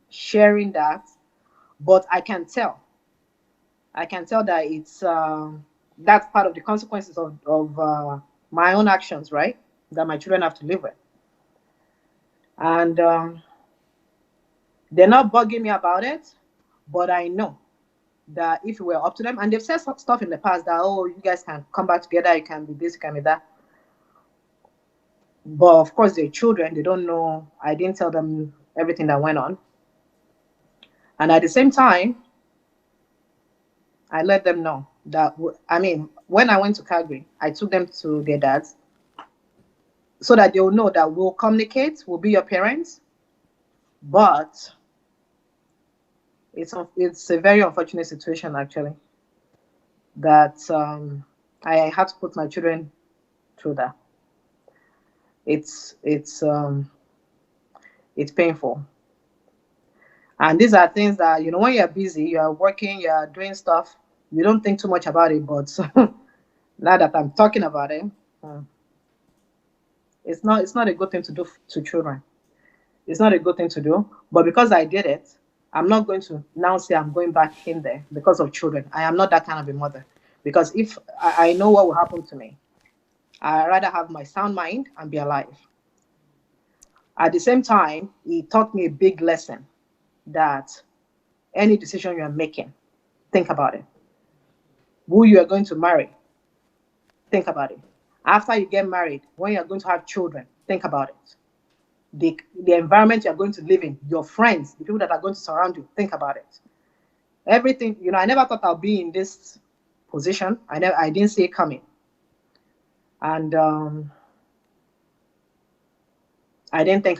sharing that, but I can tell that that's part of the consequences of my own actions, right? That my children have to live with. And they're not bugging me about it, but I know that if it were up to them, and they've said some stuff in the past that, oh, you guys can come back together, you can be this, you can be that. But of course, they're children, they don't know. I didn't tell them everything that went on. And at the same time, I let them know that, I mean, when I went to Calgary, I took them to their dads. so that they will know that we'll communicate, we'll be your parents, but it's a very unfortunate situation actually that I had to put my children through that. It's it's um, it's painful, and these are things that when you're busy, you are working, you are doing stuff, you don't think too much about it. But now that I'm talking about it, uh, it's not a good thing to do to children. It's not a good thing to do. But because I did it, I'm not going to now say I'm going back in there because of children. I am not that kind of a mother. Because if I know what will happen to me, I rather have my sound mind and be alive. At the same time, he taught me a big lesson that any decision you're making, think about it. Who you are going to marry, think about it. After you get married, when you're going to have children, think about it. The environment you're going to live in, your friends, the people that are going to surround you, think about it. Everything, I never thought I'll be in this position. I didn't see it coming. And I didn't think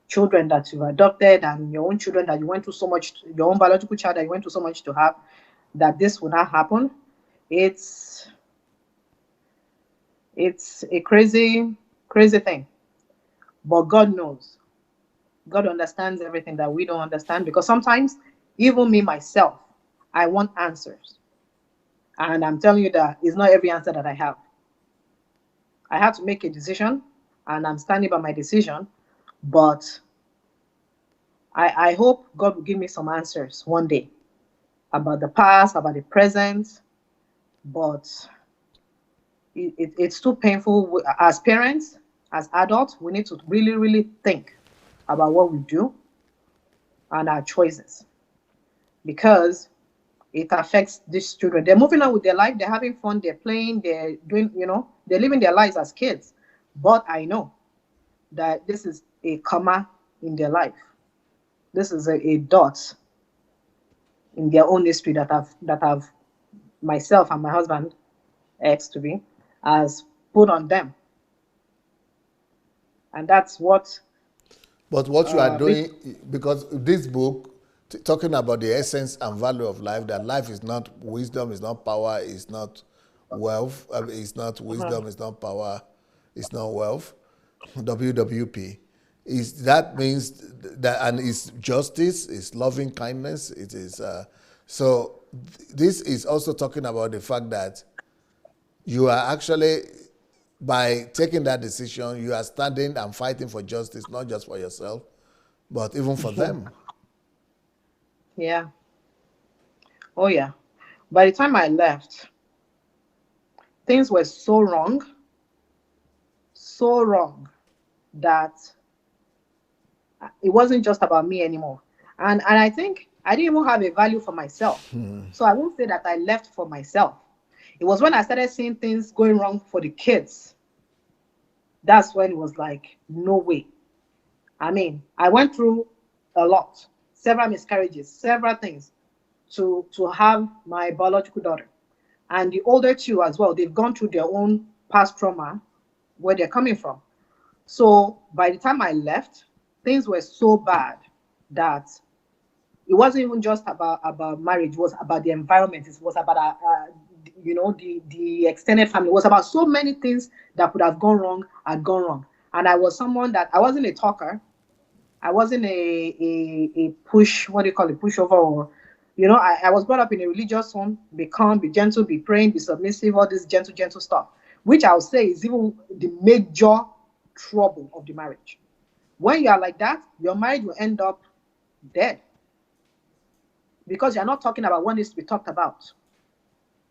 children that you've adopted and your own children that you went through so much, your own biological child that you went through so much to have, that this would not happen. It's it's a crazy, crazy thing. But God knows. God understands everything that we don't understand, because sometimes, even me myself, I want answers. And I'm telling you that it's not every answer that I have. I have to make a decision, and I'm standing by my decision. But I hope God will give me some answers one day about the past, about the present. But it's too painful. As parents, as adults, we need to really, really think about what we do and our choices, because it affects these children. They're moving on with their life, they're having fun, they're playing, they're doing, they're living their lives as kids. But I know that this is a comma in their life. This is a dot in their own history that have myself and my husband, ex to be, has put on them. And that's what But what you are makes. doing, because this book, talking about the essence and value of life, that life is not wisdom, is not power, is not wealth, it's not wisdom, it's not power, it's not wealth, WWP. That means that, and it's justice, it's loving kindness, it is. So this is also talking about the fact that you are actually, by taking that decision, you are standing and fighting for justice, not just for yourself, but even for them. Yeah. Oh, yeah. By the time I left, things were so wrong, that it wasn't just about me anymore. And I think I didn't even have a value for myself. So I won't say that I left for myself. It was when I started seeing things going wrong for the kids. That's when it was like, no way. I went through a lot, several miscarriages, several things to have my biological daughter. And the older two as well, they've gone through their own past trauma where they're coming from. So by the time I left, things were so bad that it wasn't even just about marriage. It was about the environment. It was about the extended family. It was about so many things that could have gone wrong had gone wrong. And I was someone that I wasn't a talker. I wasn't a push, what do you call it, pushover, or I was brought up in a religious home. Be calm, be gentle, be praying, be submissive, all this gentle stuff, which I'll say is even the major trouble of the marriage. When you are like that, your marriage will end up dead, because you're not talking about what needs to be talked about.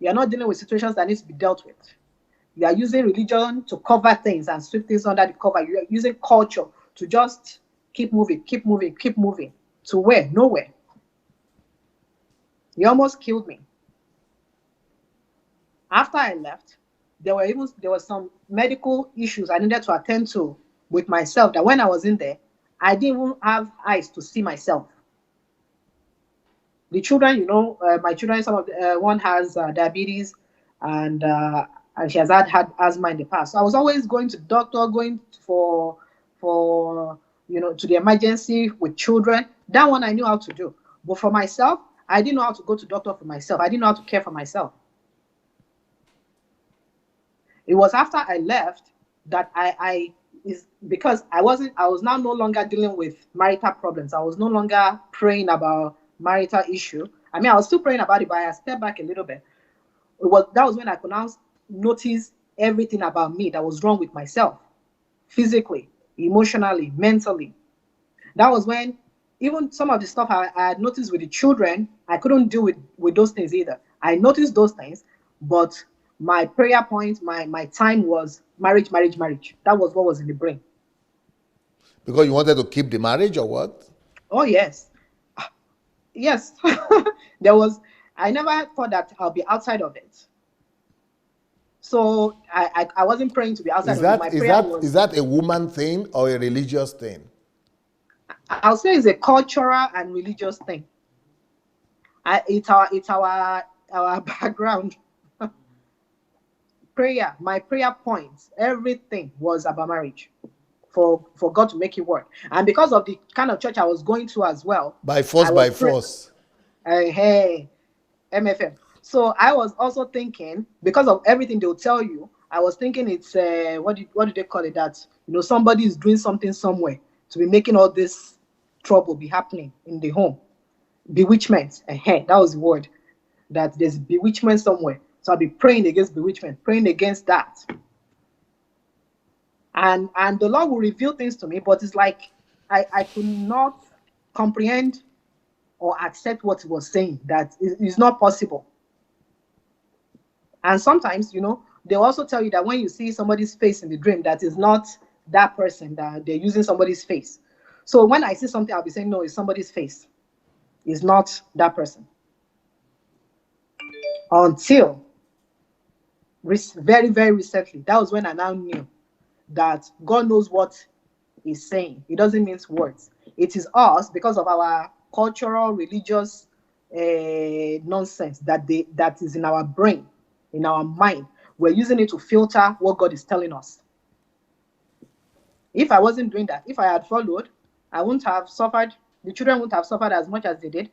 You're not dealing with situations that needs to be dealt with. You are using religion to cover things and sweep things under the cover. You are using culture to just keep moving, keep moving, keep moving. To where? Nowhere. You almost killed me. After I left, there were some medical issues I needed to attend to with myself, that when I was in there, I didn't even have eyes to see myself. The children, my children, some of one has diabetes, and and she has had asthma in the past. So I was always going to the doctor, going for to the emergency with children. That one I knew how to do. But for myself, I didn't know how to go to doctor for myself. I didn't know how to care for myself. It was after I left that I is because I was now no longer dealing with marital problems. I was no longer praying about marital issue. I mean, I was still praying about it, but I stepped back a little bit. That was when I could now notice everything about me that was wrong with myself, physically, emotionally, mentally. That was when even some of the stuff I had noticed with the children, I couldn't deal with those things either. I noticed those things, but my prayer point, my time was marriage, marriage, marriage. That was what was in the brain. Because you wanted to keep the marriage or what? Oh yes. Yes. There was I never thought that I'll be outside of it. So I wasn't praying to be outside Is of it. My that is prayer that was, is that a woman thing or a religious thing? I'll say it's a cultural and religious thing. It's our background. Prayer, my prayer points, everything was about marriage. For God to make it work. And because of the kind of church I was going to as well, By force, I was by force. hey, MFM. So I was also thinking, because of everything they'll tell you, I was thinking it's what do they call it? That somebody is doing something somewhere to be making all this trouble be happening in the home. Bewitchment. That was the word. That there's bewitchment somewhere. So I'll be praying against bewitchment, praying against that. And the Lord will reveal things to me, but it's like I could not comprehend or accept what he was saying. That is not possible. And sometimes, they'll also tell you that when you see somebody's face in the dream, that is not that person, that they're using somebody's face. So when I see something, I'll be saying, no, it's somebody's face. It's not that person. Until very, very recently, that was when I now knew that God knows what he's saying. He doesn't mince words. It is us, because of our cultural, religious nonsense that is in our brain, in our mind. We're using it to filter what God is telling us. If I wasn't doing that, if I had followed, I wouldn't have suffered. The children wouldn't have suffered as much as they did.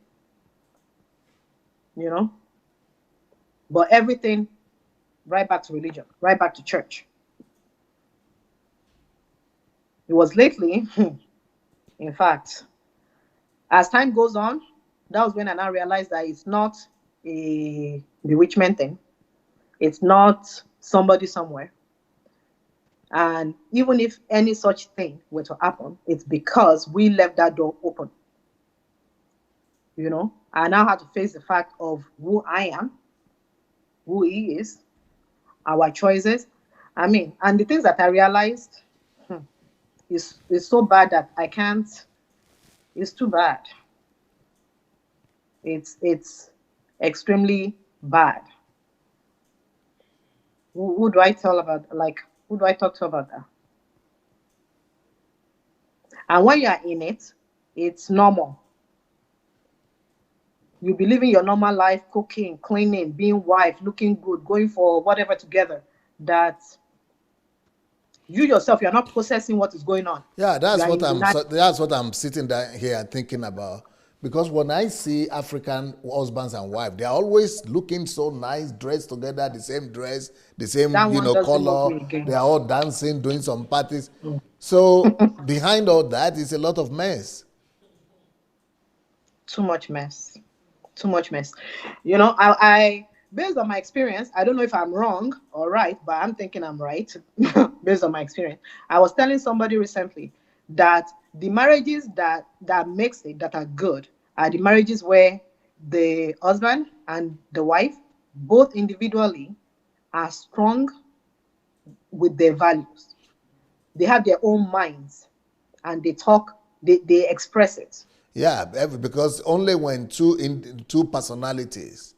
But everything, right back to religion, right back to church. It was lately, in fact, as time goes on, that was when I now realized that it's not a bewitchment thing. It's not somebody somewhere. And even if any such thing were to happen, it's because we left that door open. I now have to face the fact of who I am, who he is, our choices. I mean, and the things that I realized is so bad that I can't. It's too bad. It's extremely bad. Who do I tell about? Like, who do I talk to about that? And when you are in it, it's normal. You be living your normal life, cooking, cleaning, being wife, looking good, going for whatever together. That you yourself, you're not processing what is going on. Yeah, You are in denial. that's what I'm sitting down here thinking about. Because when I see African husbands and wives, they're always looking so nice, dressed together, the same dress, the same, That one doesn't move color. me again. They are all dancing, doing some parties. So behind all that is a lot of mess. Too much mess. Too much mess. I based on my experience, I don't know if I'm wrong or right, but I'm thinking I'm right based on my experience. I was telling somebody recently that the marriages that makes it, that are good, are the marriages where the husband and the wife, both individually, are strong with their values. They have their own minds, and they talk, they express it. Yeah, because only when two personalities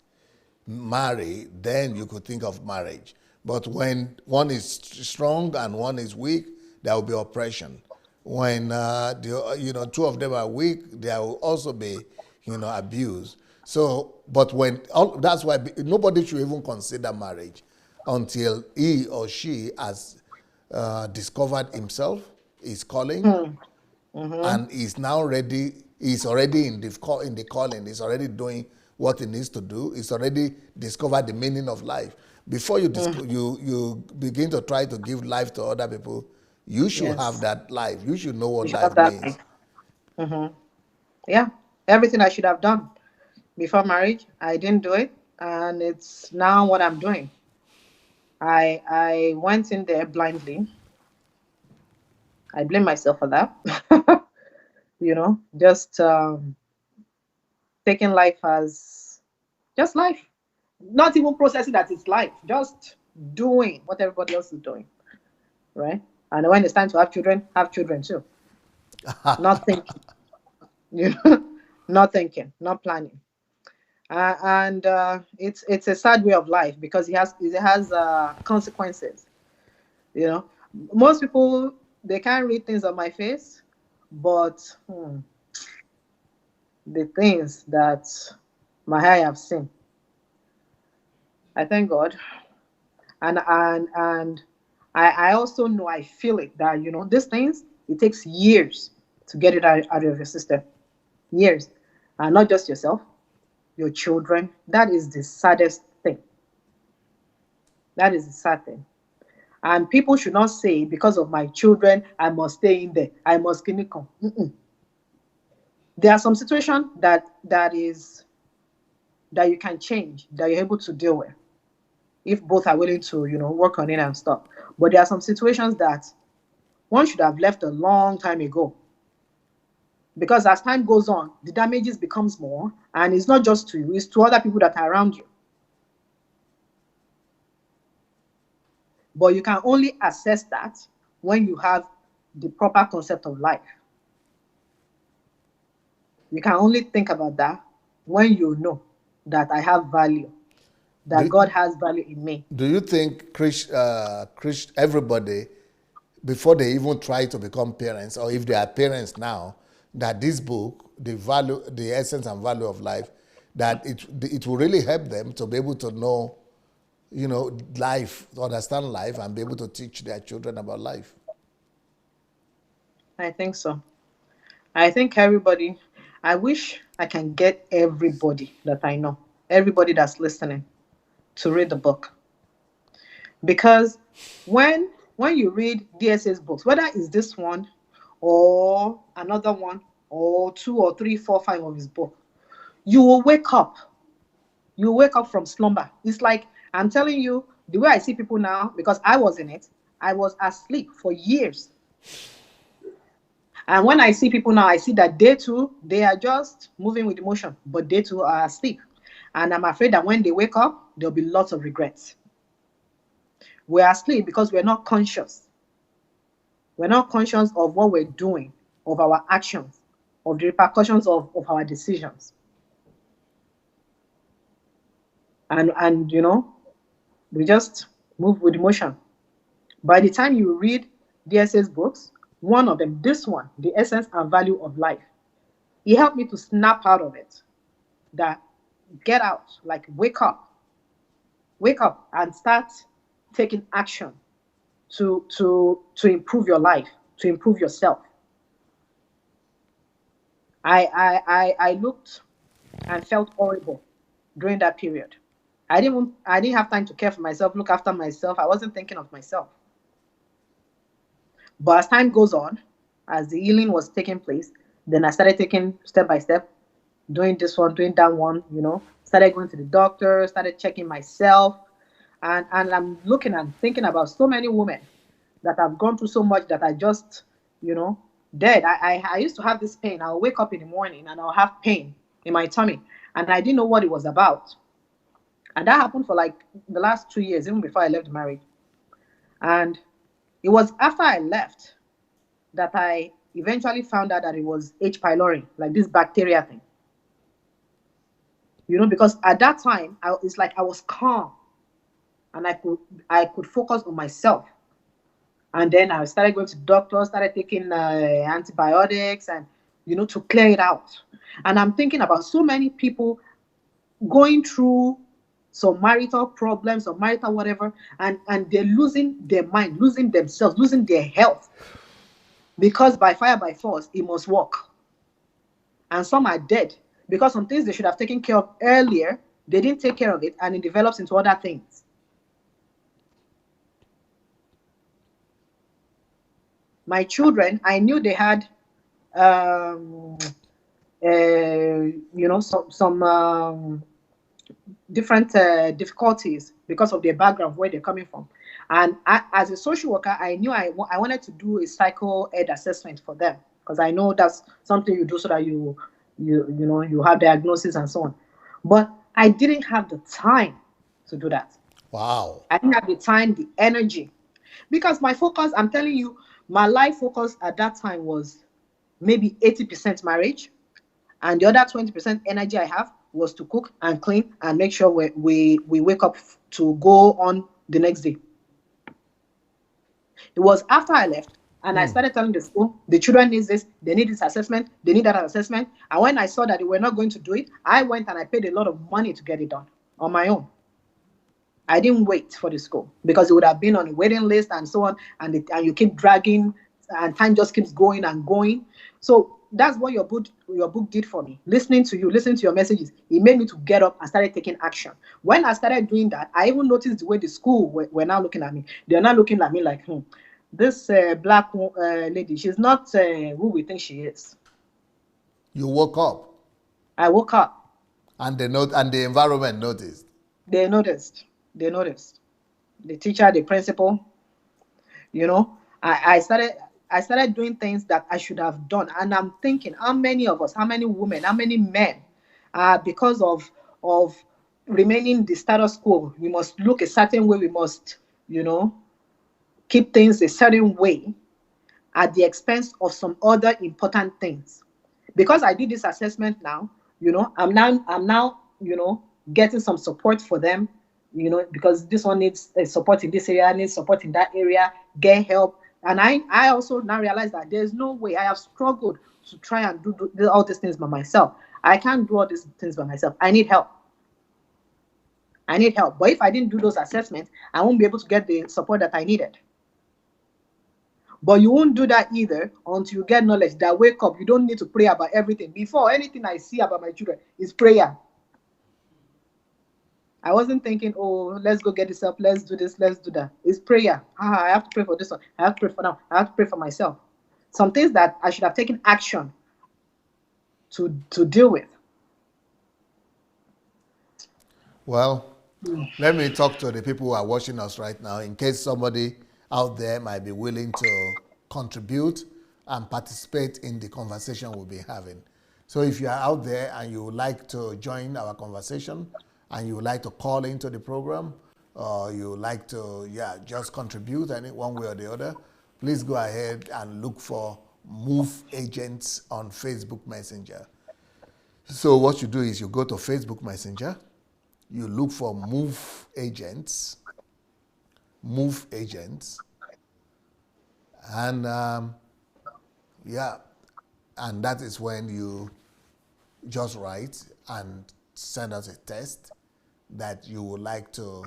marry, then you could think of marriage. But when one is strong and one is weak, there will be oppression. When two of them are weak, there will also be abuse. So, but that's why nobody should even consider marriage until he or she has discovered himself, his calling, Hmm. Mm-hmm. and is now ready. He's already in the calling. He's already doing what he needs to do. He's already discovered the meaning of life. Before Mm. you begin to try to give life to other people, you should have Yes. that life. You should know You what should have life that means. life. Mm-hmm. Yeah. Everything I should have done before marriage, I didn't do it, and it's now what I'm doing. I went in there blindly. I blame myself for that. Just taking life as just life, not even processing that it's life, just doing what everybody else is doing, right? And when it's time to have children too. Not thinking, you know, not thinking, not planning. And it's a sad way of life because it has consequences. You know, most people, they can't read things on my face, but the things that my eye have seen, I thank God. And I also know, I feel it, that these things, it takes years to get it out of your system. Years. And not just yourself, your children. That is the saddest thing. That is the sad thing. And people should not say, because of my children, I must stay in there. I must clinical. There are some situations that you can change, that you're able to deal with, if both are willing to, work on it and stuff. But there are some situations that one should have left a long time ago. Because as time goes on, the damages becomes more, and it's not just to you, it's to other people that are around you. But you can only assess that when you have the proper concept of life. You can only think about that when you know that I have value, that Do, God has value in me. do you think everybody, before they even try to become parents, or if they are parents now, that this book, the value, the essence and value of life, that it will really help them to be able to know, life, to understand life, and be able to teach their children about life? I think so. I think everybody, I wish I can get everybody that I know, everybody that's listening, to read the book. Because when you read DSA's books, whether it's this one or another one or two or three, four, five of his book, you will wake up. You will wake up from slumber. It's like, I'm telling you, the way I see people now, because I was in it, I was asleep for years. And when I see people now, I see that they too, they are just moving with emotion, but they too are asleep. And I'm afraid that when they wake up, there'll be lots of regrets. We're asleep because we're not conscious. We're not conscious of what we're doing, of our actions, of the repercussions of our decisions. And we just move with emotion. By the time you read DSA's books, one of them, this one, The Essence and Value of Life, it helped me to snap out of it. That get out, like wake up and start taking action to improve your life, to improve yourself. I looked and felt horrible during that period. I didn't have time to care for myself, look after myself. I wasn't thinking of myself. But as time goes on, as the healing was taking place, then I started taking step by step, doing this one, doing that one, started going to the doctor, started checking myself. And I'm looking and thinking about so many women that have gone through so much that I just, you know, dead. I used to have this pain. I'll wake up in the morning and I'll have pain in my tummy. And I didn't know what it was about. And that happened for like the last 2 years, even before I left marriage. And it was after I left that I eventually found out that it was H. pylori, like this bacteria thing. Because at that time, it's like I was calm and I could focus on myself. And then I started going to doctors, started taking antibiotics, and to clear it out. And I'm thinking about so many people going through some marital problems or marital whatever, and they're losing their mind, losing themselves, losing their health, because by fire by force it must work. And some are dead because some things they should have taken care of earlier, they didn't take care of it, and it develops into other things. My children, I knew they had some different difficulties because of their background, where they're coming from. And as a social worker, I knew I wanted to do a psycho ed assessment for them, because I know that's something you do so that you have diagnosis and so on. But I didn't have the time to do that. Wow. I didn't have the time, the energy, because my focus, I'm telling you, my life focus at that time was maybe 80% marriage, and the other 20% energy I have was to cook and clean and make sure we wake up to go on the next day. It was after I left and I started telling the school, the children need this, they need this assessment, they need that assessment. And when I saw that they were not going to do it, I went and I paid a lot of money to get it done on my own. I didn't wait for the school, because it would have been on a waiting list and so on, and you keep dragging, and time just keeps going and going. So that's what your book did for me. Listening to you, listening to your messages, it made me to get up and started taking action. When I started doing that, I even noticed the way the school were now looking at me. They're not looking at me like, this black lady, she's not who we think she is. You woke up. I woke up. And the environment noticed. They noticed. The teacher, the principal, I started doing things that I should have done. And I'm thinking, how many of us, how many women, how many men, because of remaining the status quo, we must look a certain way, we must, keep things a certain way at the expense of some other important things. Because I did this assessment now, I'm now getting some support for them, because this one needs support in this area, needs support in that area, get help. And I also now realize that there's no way. I have struggled to try and do all these things by myself. I can't do all these things by myself. I need help. But if I didn't do those assessments, I won't be able to get the support that I needed. But you won't do that either until you get knowledge that wake up, you don't need to pray about everything. Before, anything I see about my children is prayer. I wasn't thinking, oh, let's go get this up, let's do this, let's do that. It's prayer. I have to pray for this one. I have to pray for now. I have to pray for myself. Some things that I should have taken action to deal with. Well, let me talk to the people who are watching us right now, in case somebody out there might be willing to contribute and participate in the conversation we'll be having. So if you are out there and you would like to join our conversation, and you would like to call into the program, or you would like to just contribute any one way or the other, please go ahead and look for Move Agents on Facebook Messenger. So what you do is you go to Facebook Messenger, you look for Move Agents, and and that is when you just write and send us a text that you would like to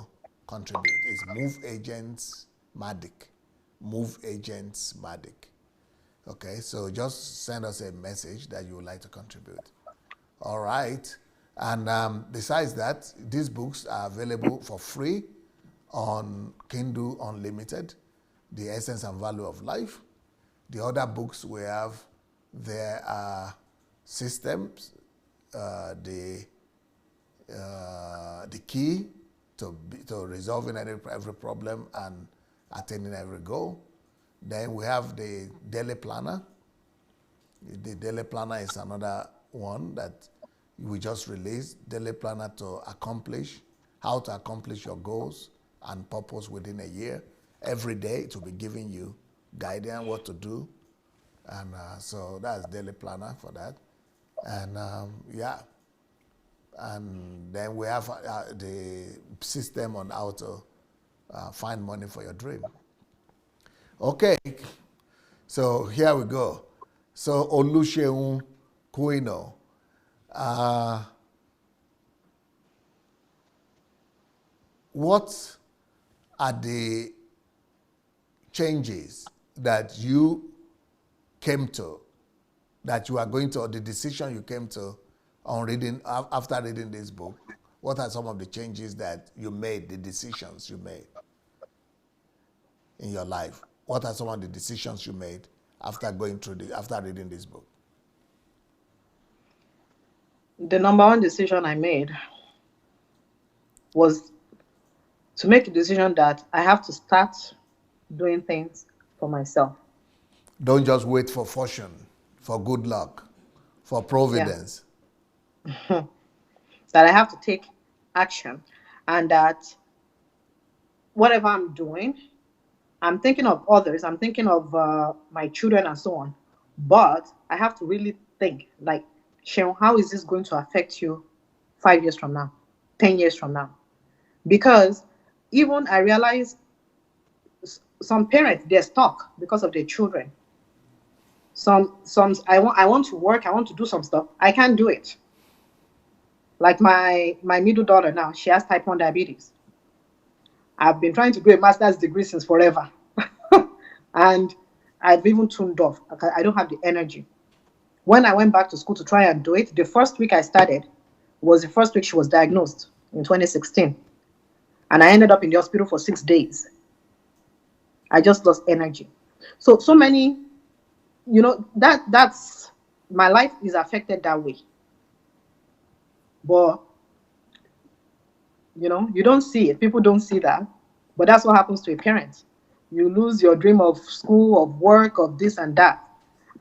contribute. It's Move Agents Matic. Move Agents Matic. Okay, so just send us a message that you would like to contribute. All right. And besides that, these books are available for free on Kindle Unlimited, The Essence and Value of Life. The other books we have, there are Systems, the key to resolving every problem and attaining every goal. Then we have the Daily Planner. The Daily Planner is another one that we just released. Daily Planner to accomplish, how to accomplish your goals and purpose within a year. Every day it will be giving you guidance what to do. And so that's Daily Planner for that. And and then we have the system on how to find money for your dream. Okay, so here we go. So Olu Seun Ogunfadebo, what are the changes that you came to, that you are going to, or the decision you came to on reading, after reading this book? What are some of the changes that you made, the decisions you made in your life? What are some of the decisions you made after after reading this book? The number one decision I made was to make a decision that I have to start doing things for myself. Don't just wait for fortune, for good luck, for Yeah. providence. That I have to take action, and that whatever I'm doing, I'm thinking of others, I'm thinking of my children and so on. But I have to really think, like, Sharon, how is this going to affect you 5 years from now, 10 years from now? Because even I realize some parents, they're stuck because of their children. Some I want to work, I want to do some stuff. I can't do it. Like my middle daughter now, she has type 1 diabetes. I've been trying to do a master's degree since forever. And I've even tuned off. I don't have the energy. When I went back to school to try and do it, the first week I started was the first week she was diagnosed in 2016. And I ended up in the hospital for 6 days. I just lost energy. So many, that's my life is affected that way. But you don't see it. People don't see that. But that's what happens to a parent. You lose your dream of school, of work, of this and that.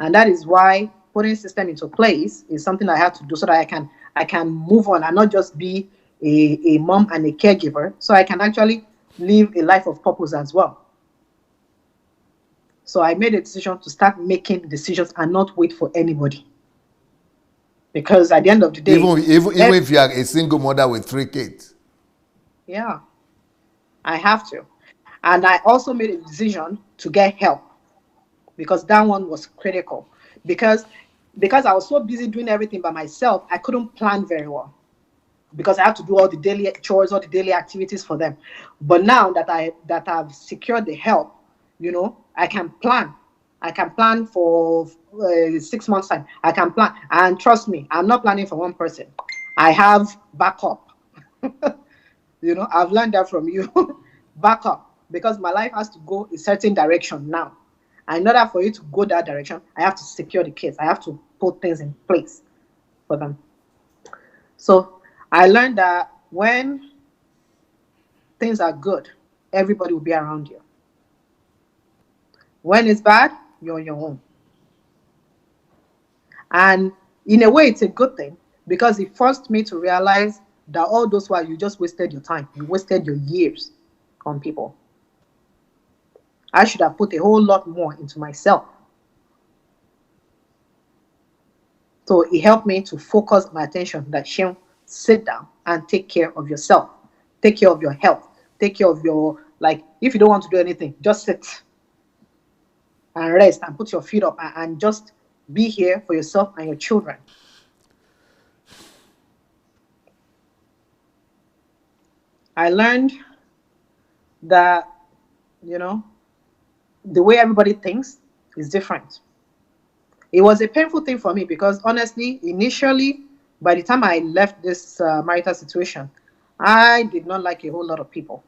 And that is why putting system into place is something I have to do so that I can move on and not just be a mom and a caregiver. So I can actually live a life of purpose as well. So I made a decision to start making decisions and not wait for anybody. Because at the end of the day, Even if you are a single mother with 3 kids. yeah, I have to. And I also made a decision to get help, because that one was critical. Because I was so busy doing everything by myself, I couldn't plan very well, because I have to do all the daily chores, all the daily activities for them. But now that I've secured the help, I can plan. I can plan for 6 months time. I can plan, and trust me, I'm not planning for one person. I have backup. I've learned that from you. Backup, because my life has to go a certain direction now. And in order for you to go that direction, I have to secure the kids. I have to put things in place for them. So I learned that when things are good, everybody will be around you. When it's bad, you're on your own. And in a way, it's a good thing, because it forced me to realize that all those while you just wasted your time, you wasted your years on people. I should have put a whole lot more into myself. So it helped me to focus my attention that Shem, sit down and take care of yourself. Take care of your health. Take care of your, like, if you don't want to do anything, just sit and rest and put your feet up and just be here for yourself and your children. I learned that, the way everybody thinks is different. It was a painful thing for me, because honestly, initially, by the time I left this marital situation, I did not like a whole lot of people.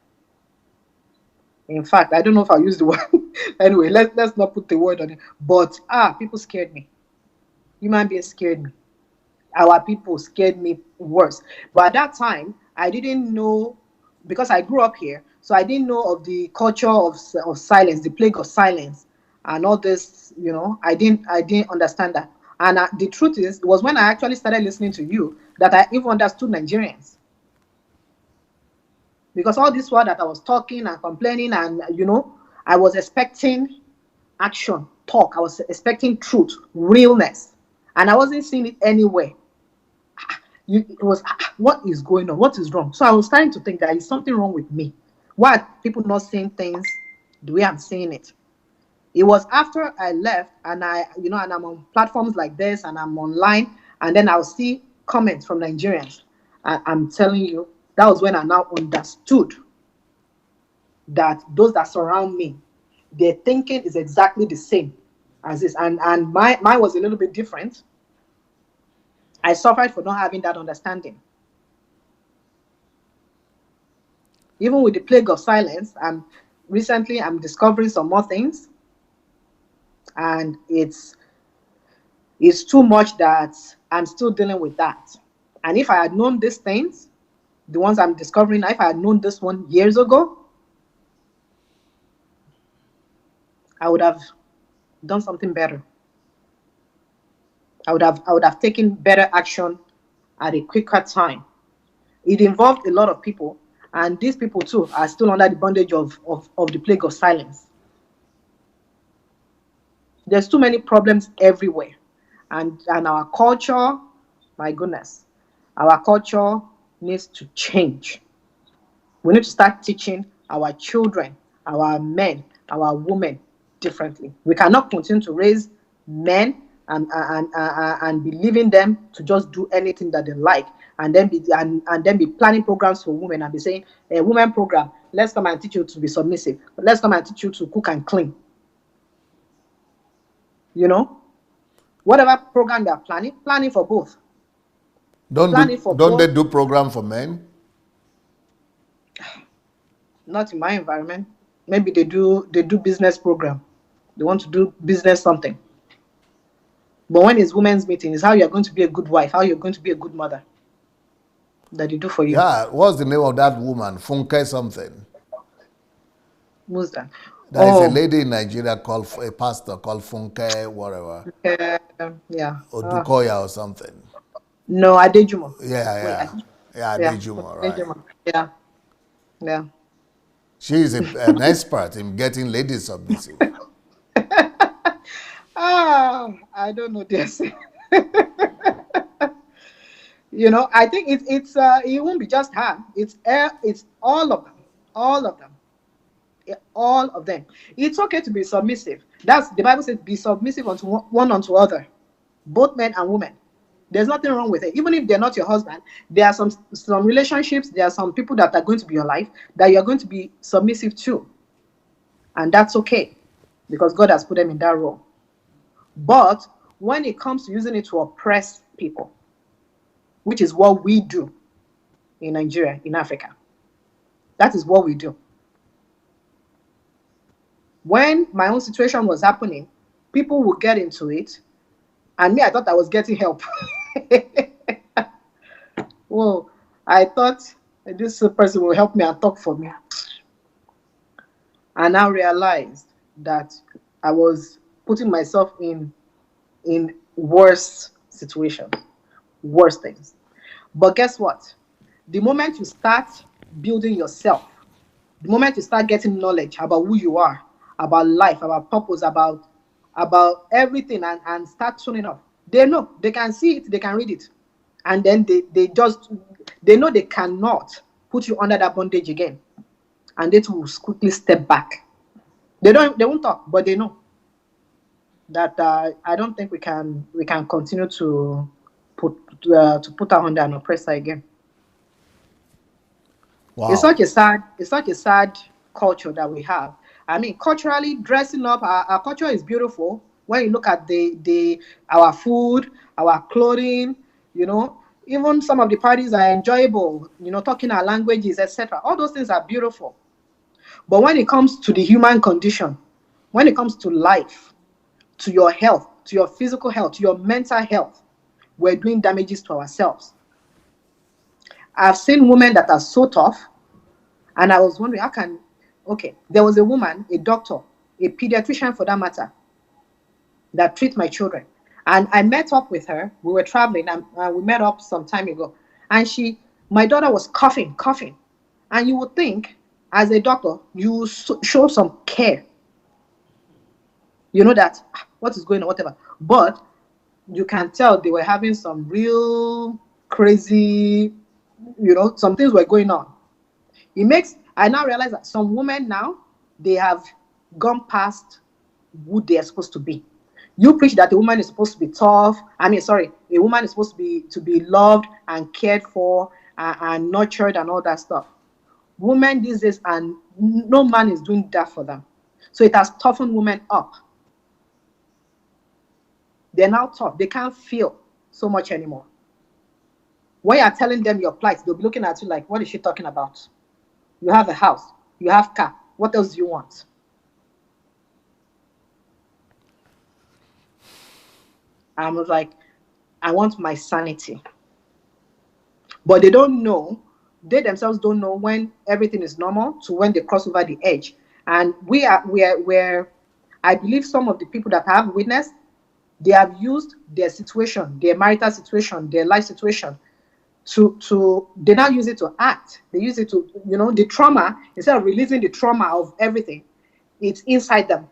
In fact, I don't know if I use the word. Anyway, let's not put the word on it. But people scared me. Human beings scared me. Our people scared me worse. But at that time, I didn't know, because I grew up here, so I didn't know of the culture of silence, the plague of silence, and all this. I didn't understand that. And the truth is, it was when I actually started listening to you that I even understood Nigerians. Because all this while that I was talking and complaining, and I was expecting action, talk. I was expecting truth, realness, and I wasn't seeing it anywhere. It was, what is going on? What is wrong? So I was starting to think, there is something wrong with me. Why are people not seeing things the way I'm seeing it? It was after I left, and and I'm on platforms like this, and I'm online, and then I'll see comments from Nigerians. I'm telling you, that was when I now understood that those that surround me, their thinking is exactly the same as this. And mine was a little bit different. I suffered for not having that understanding. Even with the plague of silence, I'm discovering some more things, and it's too much that I'm still dealing with that. And if I had known these things, the ones I'm discovering, if I had known this one years ago, I would have done something better. I would have taken better action at a quicker time. It involved a lot of people, and these people too are still under the bondage of the plague of silence. There's too many problems everywhere, and our culture, my goodness, our culture needs to change. We need to start teaching our children, our men, our women differently. We cannot continue to raise men and be leaving them to just do anything that they like, and then be planning programs for women and be saying, a women program, let's come and teach you to be submissive. Let's come and teach you to cook and clean. You know, whatever program they are planning for both. Planning for Don't they both. do program for men? Not in my environment. Maybe they do business program. They want to do business something. But when it's women's meeting, it's how you're going to be a good wife, how you're going to be a good mother that they do for you. Yeah, what's the name of that woman? Funke something. Who's that? There is a Oh, lady in Nigeria called a pastor called Funke, whatever, yeah. Odukoya or something. No, Adejumo. Yeah, Wait, yeah, yeah, yeah, Dejuma, right? Adejumo. Yeah, yeah. She is an expert in getting ladies submissive. I don't know this. I think it won't be just her. It's all of them, all of them, all of them. It's okay to be submissive. That's the Bible says, be submissive unto one unto other, both men and women. There's nothing wrong with it. Even if they're not your husband, there are some relationships. There are some people that are going to be your life that you're going to be submissive to, and that's okay because God has put them in that role. But when it comes to using it to oppress people, which is what we do in Nigeria, in Africa, that is what we do. When my own situation was happening, people would get into it, and me, I thought I was getting help. Whoa, I thought this person will help me and talk for me. I now realized that I was putting myself in worse situations, worse things. But guess what? The moment you start building yourself, the moment you start getting knowledge about who you are, about life, about purpose, about everything, and start tuning up, they know, they can see it, they can read it, and then they know they cannot put you under that bondage again, and they will quickly step back. They won't talk, but they know that I don't think we can continue put to put her under an oppressor again. It's Wow. such a sad culture that we have. I mean, culturally, dressing up, our culture is beautiful. When you look at the our food, our clothing, even some of the parties are enjoyable. Talking our languages, etc. All those things are beautiful. But when it comes to the human condition, when it comes to life, to your health, to your physical health, to your mental health, we're doing damages to ourselves. I've seen women that are so tough. And I was wondering, okay, there was a woman, a doctor, a pediatrician for that matter, that treats my children. And I met up with her. We were traveling, and we met up some time ago. And my daughter was coughing, coughing. And you would think, as a doctor, you show some care. You know that, what is going on, whatever. But you can tell they were having some real crazy, some things were going on. I now realize that some women now, they have gone past who they are supposed to be. You preach that a woman is supposed to be tough. A woman is supposed to be loved and cared for, and nurtured and all that stuff. Women these days, and No man is doing that for them. So it has toughened women up. They're now tough. They can't feel so much anymore. When you're telling them your plight, they'll be looking at you like, what is she talking about? You have a house, you have car. What else do you want? I was like, I want my sanity. But they don't know, they themselves don't know when everything is normal to when they cross over the edge. And we're, I believe some of the people that have witnessed, they have used their situation, their marital situation, their life situation to they now use it to act. They use it to, the trauma, instead of releasing the trauma of everything, it's inside them.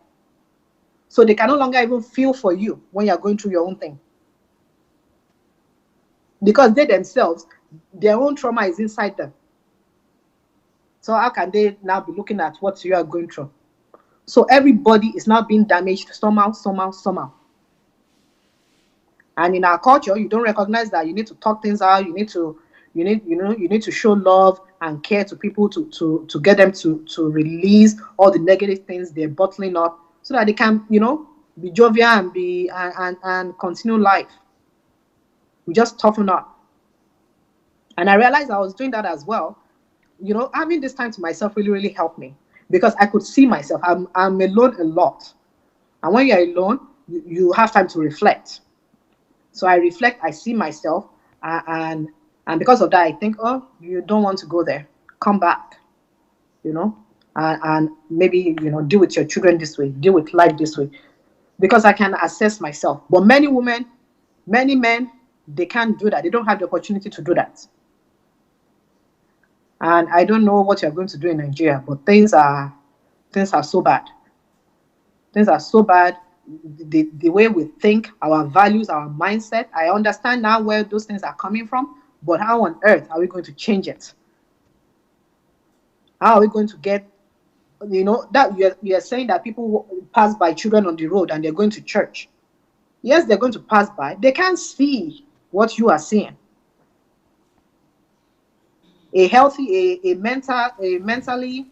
So they can no longer even feel for you when you're going through your own thing. Because they themselves, their own trauma is inside them. So how can they now be looking at what you are going through? So everybody is now being damaged somehow, somehow, somehow. And in our culture, you don't recognize that you need to talk things out. You need to show love and care to people to get them to release all the negative things they're bottling up, so that they can, be jovial and be and continue life. We just toughen up. And I realized I was doing that as well. Having this time to myself really, really helped me, because I could see myself. I'm alone a lot. And when you're alone, you have time to reflect. So I reflect, I see myself, and because of that, I think, oh, you don't want to go there. Come back, and maybe, deal with your children this way, deal with life this way, because I can assess myself. But many women, many men, they can't do that. They don't have the opportunity to do that. And I don't know what you're going to do in Nigeria, but things are so bad. Things are so bad. The way we think, our values, our mindset. I understand now where those things are coming from, but how on earth are we going to change it? How are we going to get, that you're saying that people pass by children on the road and they're going to church. Yes, they're going to pass by. They can't see what you are seeing. A mentally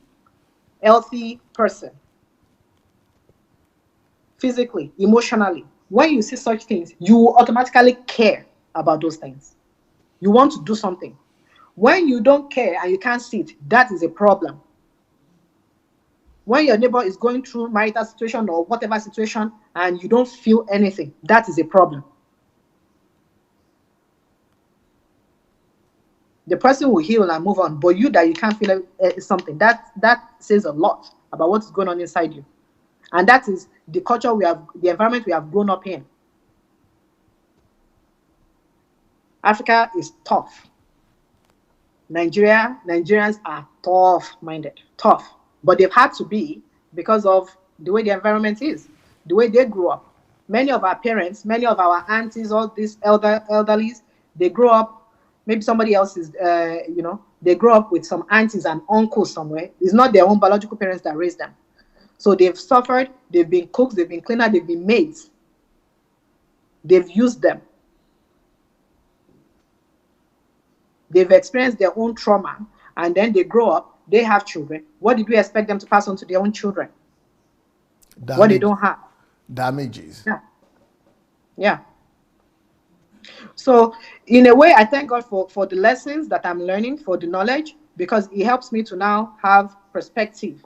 healthy person, physically, emotionally, when you see such things, you automatically care about those things. You want to do something. When you don't care and you can't see it, that is a problem. When your neighbor is going through marital situation or whatever situation and you don't feel anything, that is a problem. The person will heal and move on, but you that you can't feel something, that says a lot about what is going on inside you. And that is the culture the environment we have grown up in. Africa is tough. Nigerians are tough-minded, tough. But they've had to be, because of the way the environment is, the way they grew up. Many of our parents, many of our aunties, all these elderlies, they grow up, maybe somebody else is, they grow up with some aunties and uncles somewhere. It's not their own biological parents that raised them. So they've suffered, they've been cooks, they've been cleaners, they've been maids. They've used them. They've experienced their own trauma, and then they grow up, they have children. What did we expect them to pass on to their own children? What they don't have. Damages. Yeah. Yeah. So in a way, I thank God for the lessons that I'm learning, for the knowledge, because it helps me to now have perspective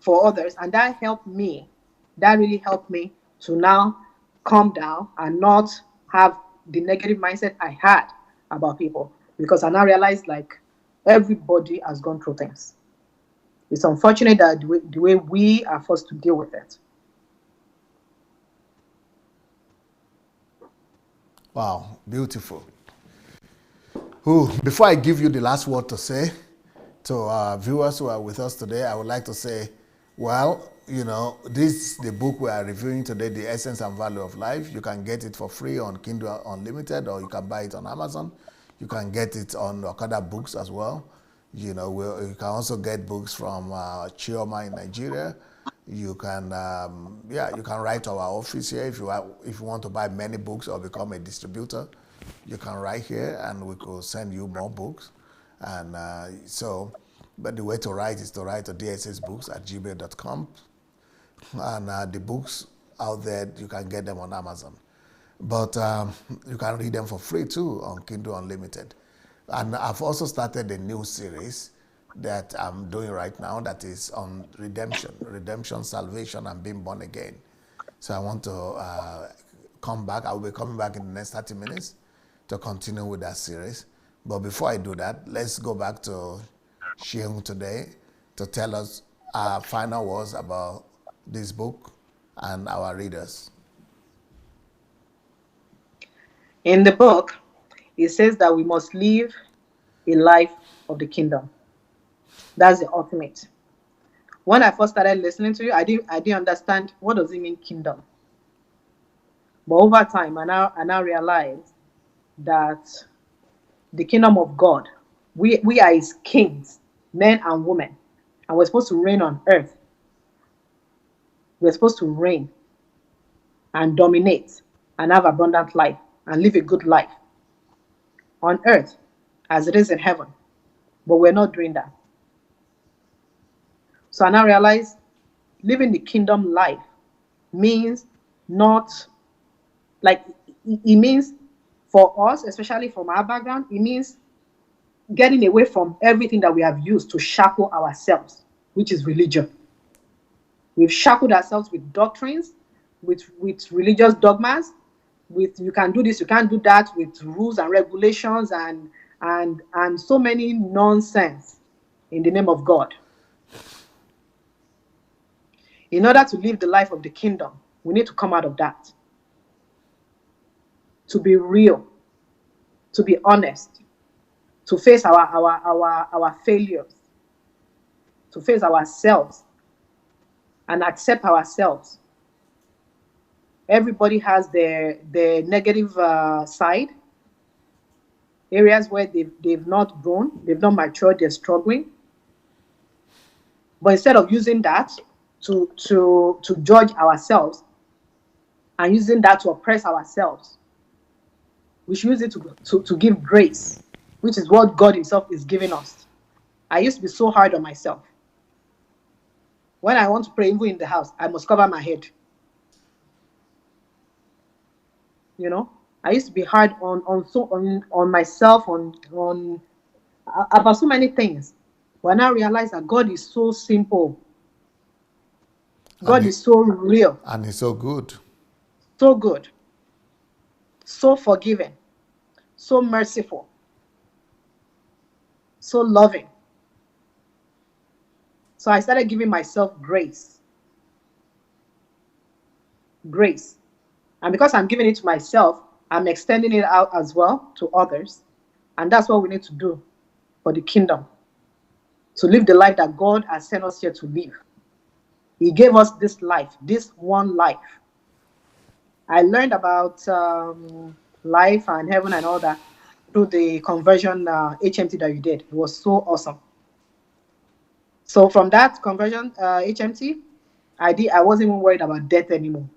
for others. And that really helped me to now calm down and not have the negative mindset I had about people. Because I now realize, like, everybody has gone through things. It's unfortunate that the way we are forced to deal with it. Wow, beautiful. Before I give you the last word to say to our viewers who are with us today, I would like to say, well, this is the book we are reviewing today, The Essence and Value of Life. You can get it for free on Kindle Unlimited, or you can buy it on Amazon. You can get it on Okada Books as well. You can also get books from Chioma in Nigeria. You can, you can write to our office here if you want to buy many books or become a distributor. You can write here, and we could send you more books. And But the way to write is to write to dssbooks@gmail.com. And the books out there, you can get them on Amazon. But you can read them for free too on Kindle Unlimited. And I've also started a new series that I'm doing right now that is on redemption, salvation, and being born again. So I want to come back. I will be coming back in the next 30 minutes to continue with that series. But before I do that, let's go back to Seun today to tell us our final words about this book and our readers. In the book, it says that we must live a life of the kingdom. That's the ultimate. When I first started listening to you, I didn't understand what does it mean kingdom. But over time, I now realize that the kingdom of God, we are his kings, men and women, and we're supposed to reign on earth. We're supposed to reign and dominate and have abundant life and live a good life on earth as it is in heaven. But we're not doing that. So I now realize living the kingdom life means not like it means for us, especially from our background, it means getting away from everything that we have used to shackle ourselves, which is religion. We've shackled ourselves with doctrines, with religious dogmas, with you can do this, you can't do that, with rules and regulations and so many nonsense in the name of God. In order to live the life of the kingdom, we need to come out of that. To be real, to be honest, to face our failures, to face ourselves and accept ourselves. Everybody has their negative side, areas where they've not grown, they've not matured, they're struggling. But instead of using that to judge ourselves and using that to oppress ourselves, we should use it to give grace, which is what God himself is giving us. I used to be so hard on myself. When I want to pray, even in the house, I must cover my head. You know, I used to be hard on myself, on about so many things. When I realized that God is so simple, God is so real, and he's so good, so forgiving, so merciful, so loving. So I started giving myself grace. And because I'm giving it to myself, I'm extending it out as well to others. And that's what we need to do for the kingdom, to live the life that God has sent us here to live. He gave us this life, this one life. I learned about life and heaven and all that through the conversion HMT that you did. It was so awesome. So from that conversion HMT, I wasn't even worried about death anymore,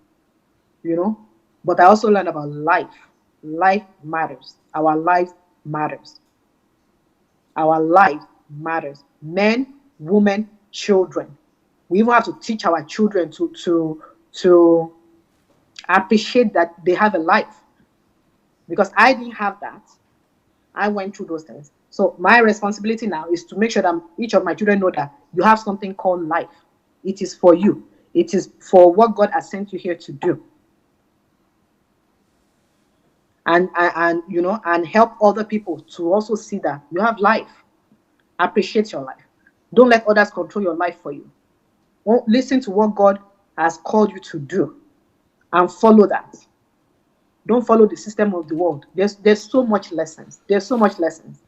you know. But I also learned about life. Life matters. Our life matters. Our life matters. Men, women, children. We even have to teach our children to appreciate that they have a life. Because I didn't have that. I went through those things. So my responsibility now is to make sure that each of my children know that you have something called life. It is for you. It is for what God has sent you here to do. And you know, and help other people to also see that you have life. Appreciate your life. Don't let others control your life for you. Listen to what God has called you to do and follow that. Don't follow the system of the world. There's so much lessons. There's so much lessons.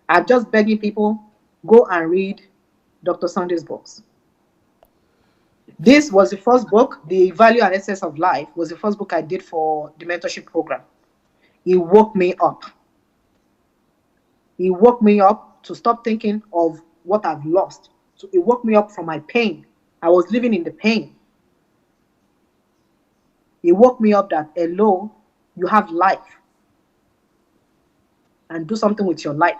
I'm just begging people, go and read Dr. Sunday's books. This was the first book, The Value and Essence of Life, was the first book I did for the mentorship program. It woke me up. It woke me up to stop thinking of what I've lost. So it woke me up from my pain. I was living in the pain. It woke me up that, hello, you have life. And do something with your life.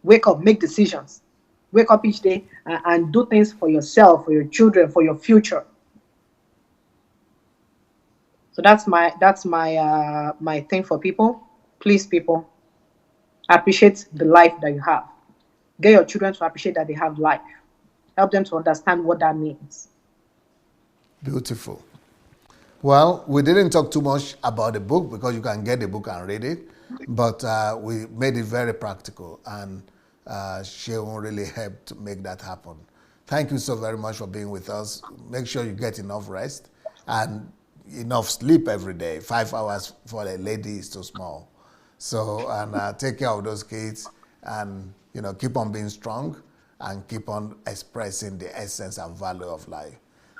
Wake up, make decisions. Wake up each day and do things for yourself, for your children, for your future. So that's my thing for people. Please, people, appreciate the life that you have. Get your children to appreciate that they have life. Help them to understand what that means. Beautiful. Well, we didn't talk too much about the book because you can get the book and read it, but we made it very practical, and Sheon really helped to make that happen. Thank you so very much for being with us. Make sure you get enough rest and enough sleep every day. 5 hours for a lady is too small. So, and take care of those kids, and keep on being strong and keep on expressing the essence and value of life.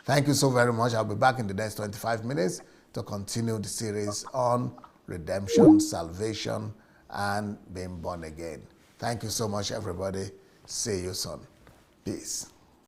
Thank you so very much. I'll be back in the next 25 minutes to continue the series on redemption, salvation, and being born again. Thank you so much, everybody. See you soon. Peace.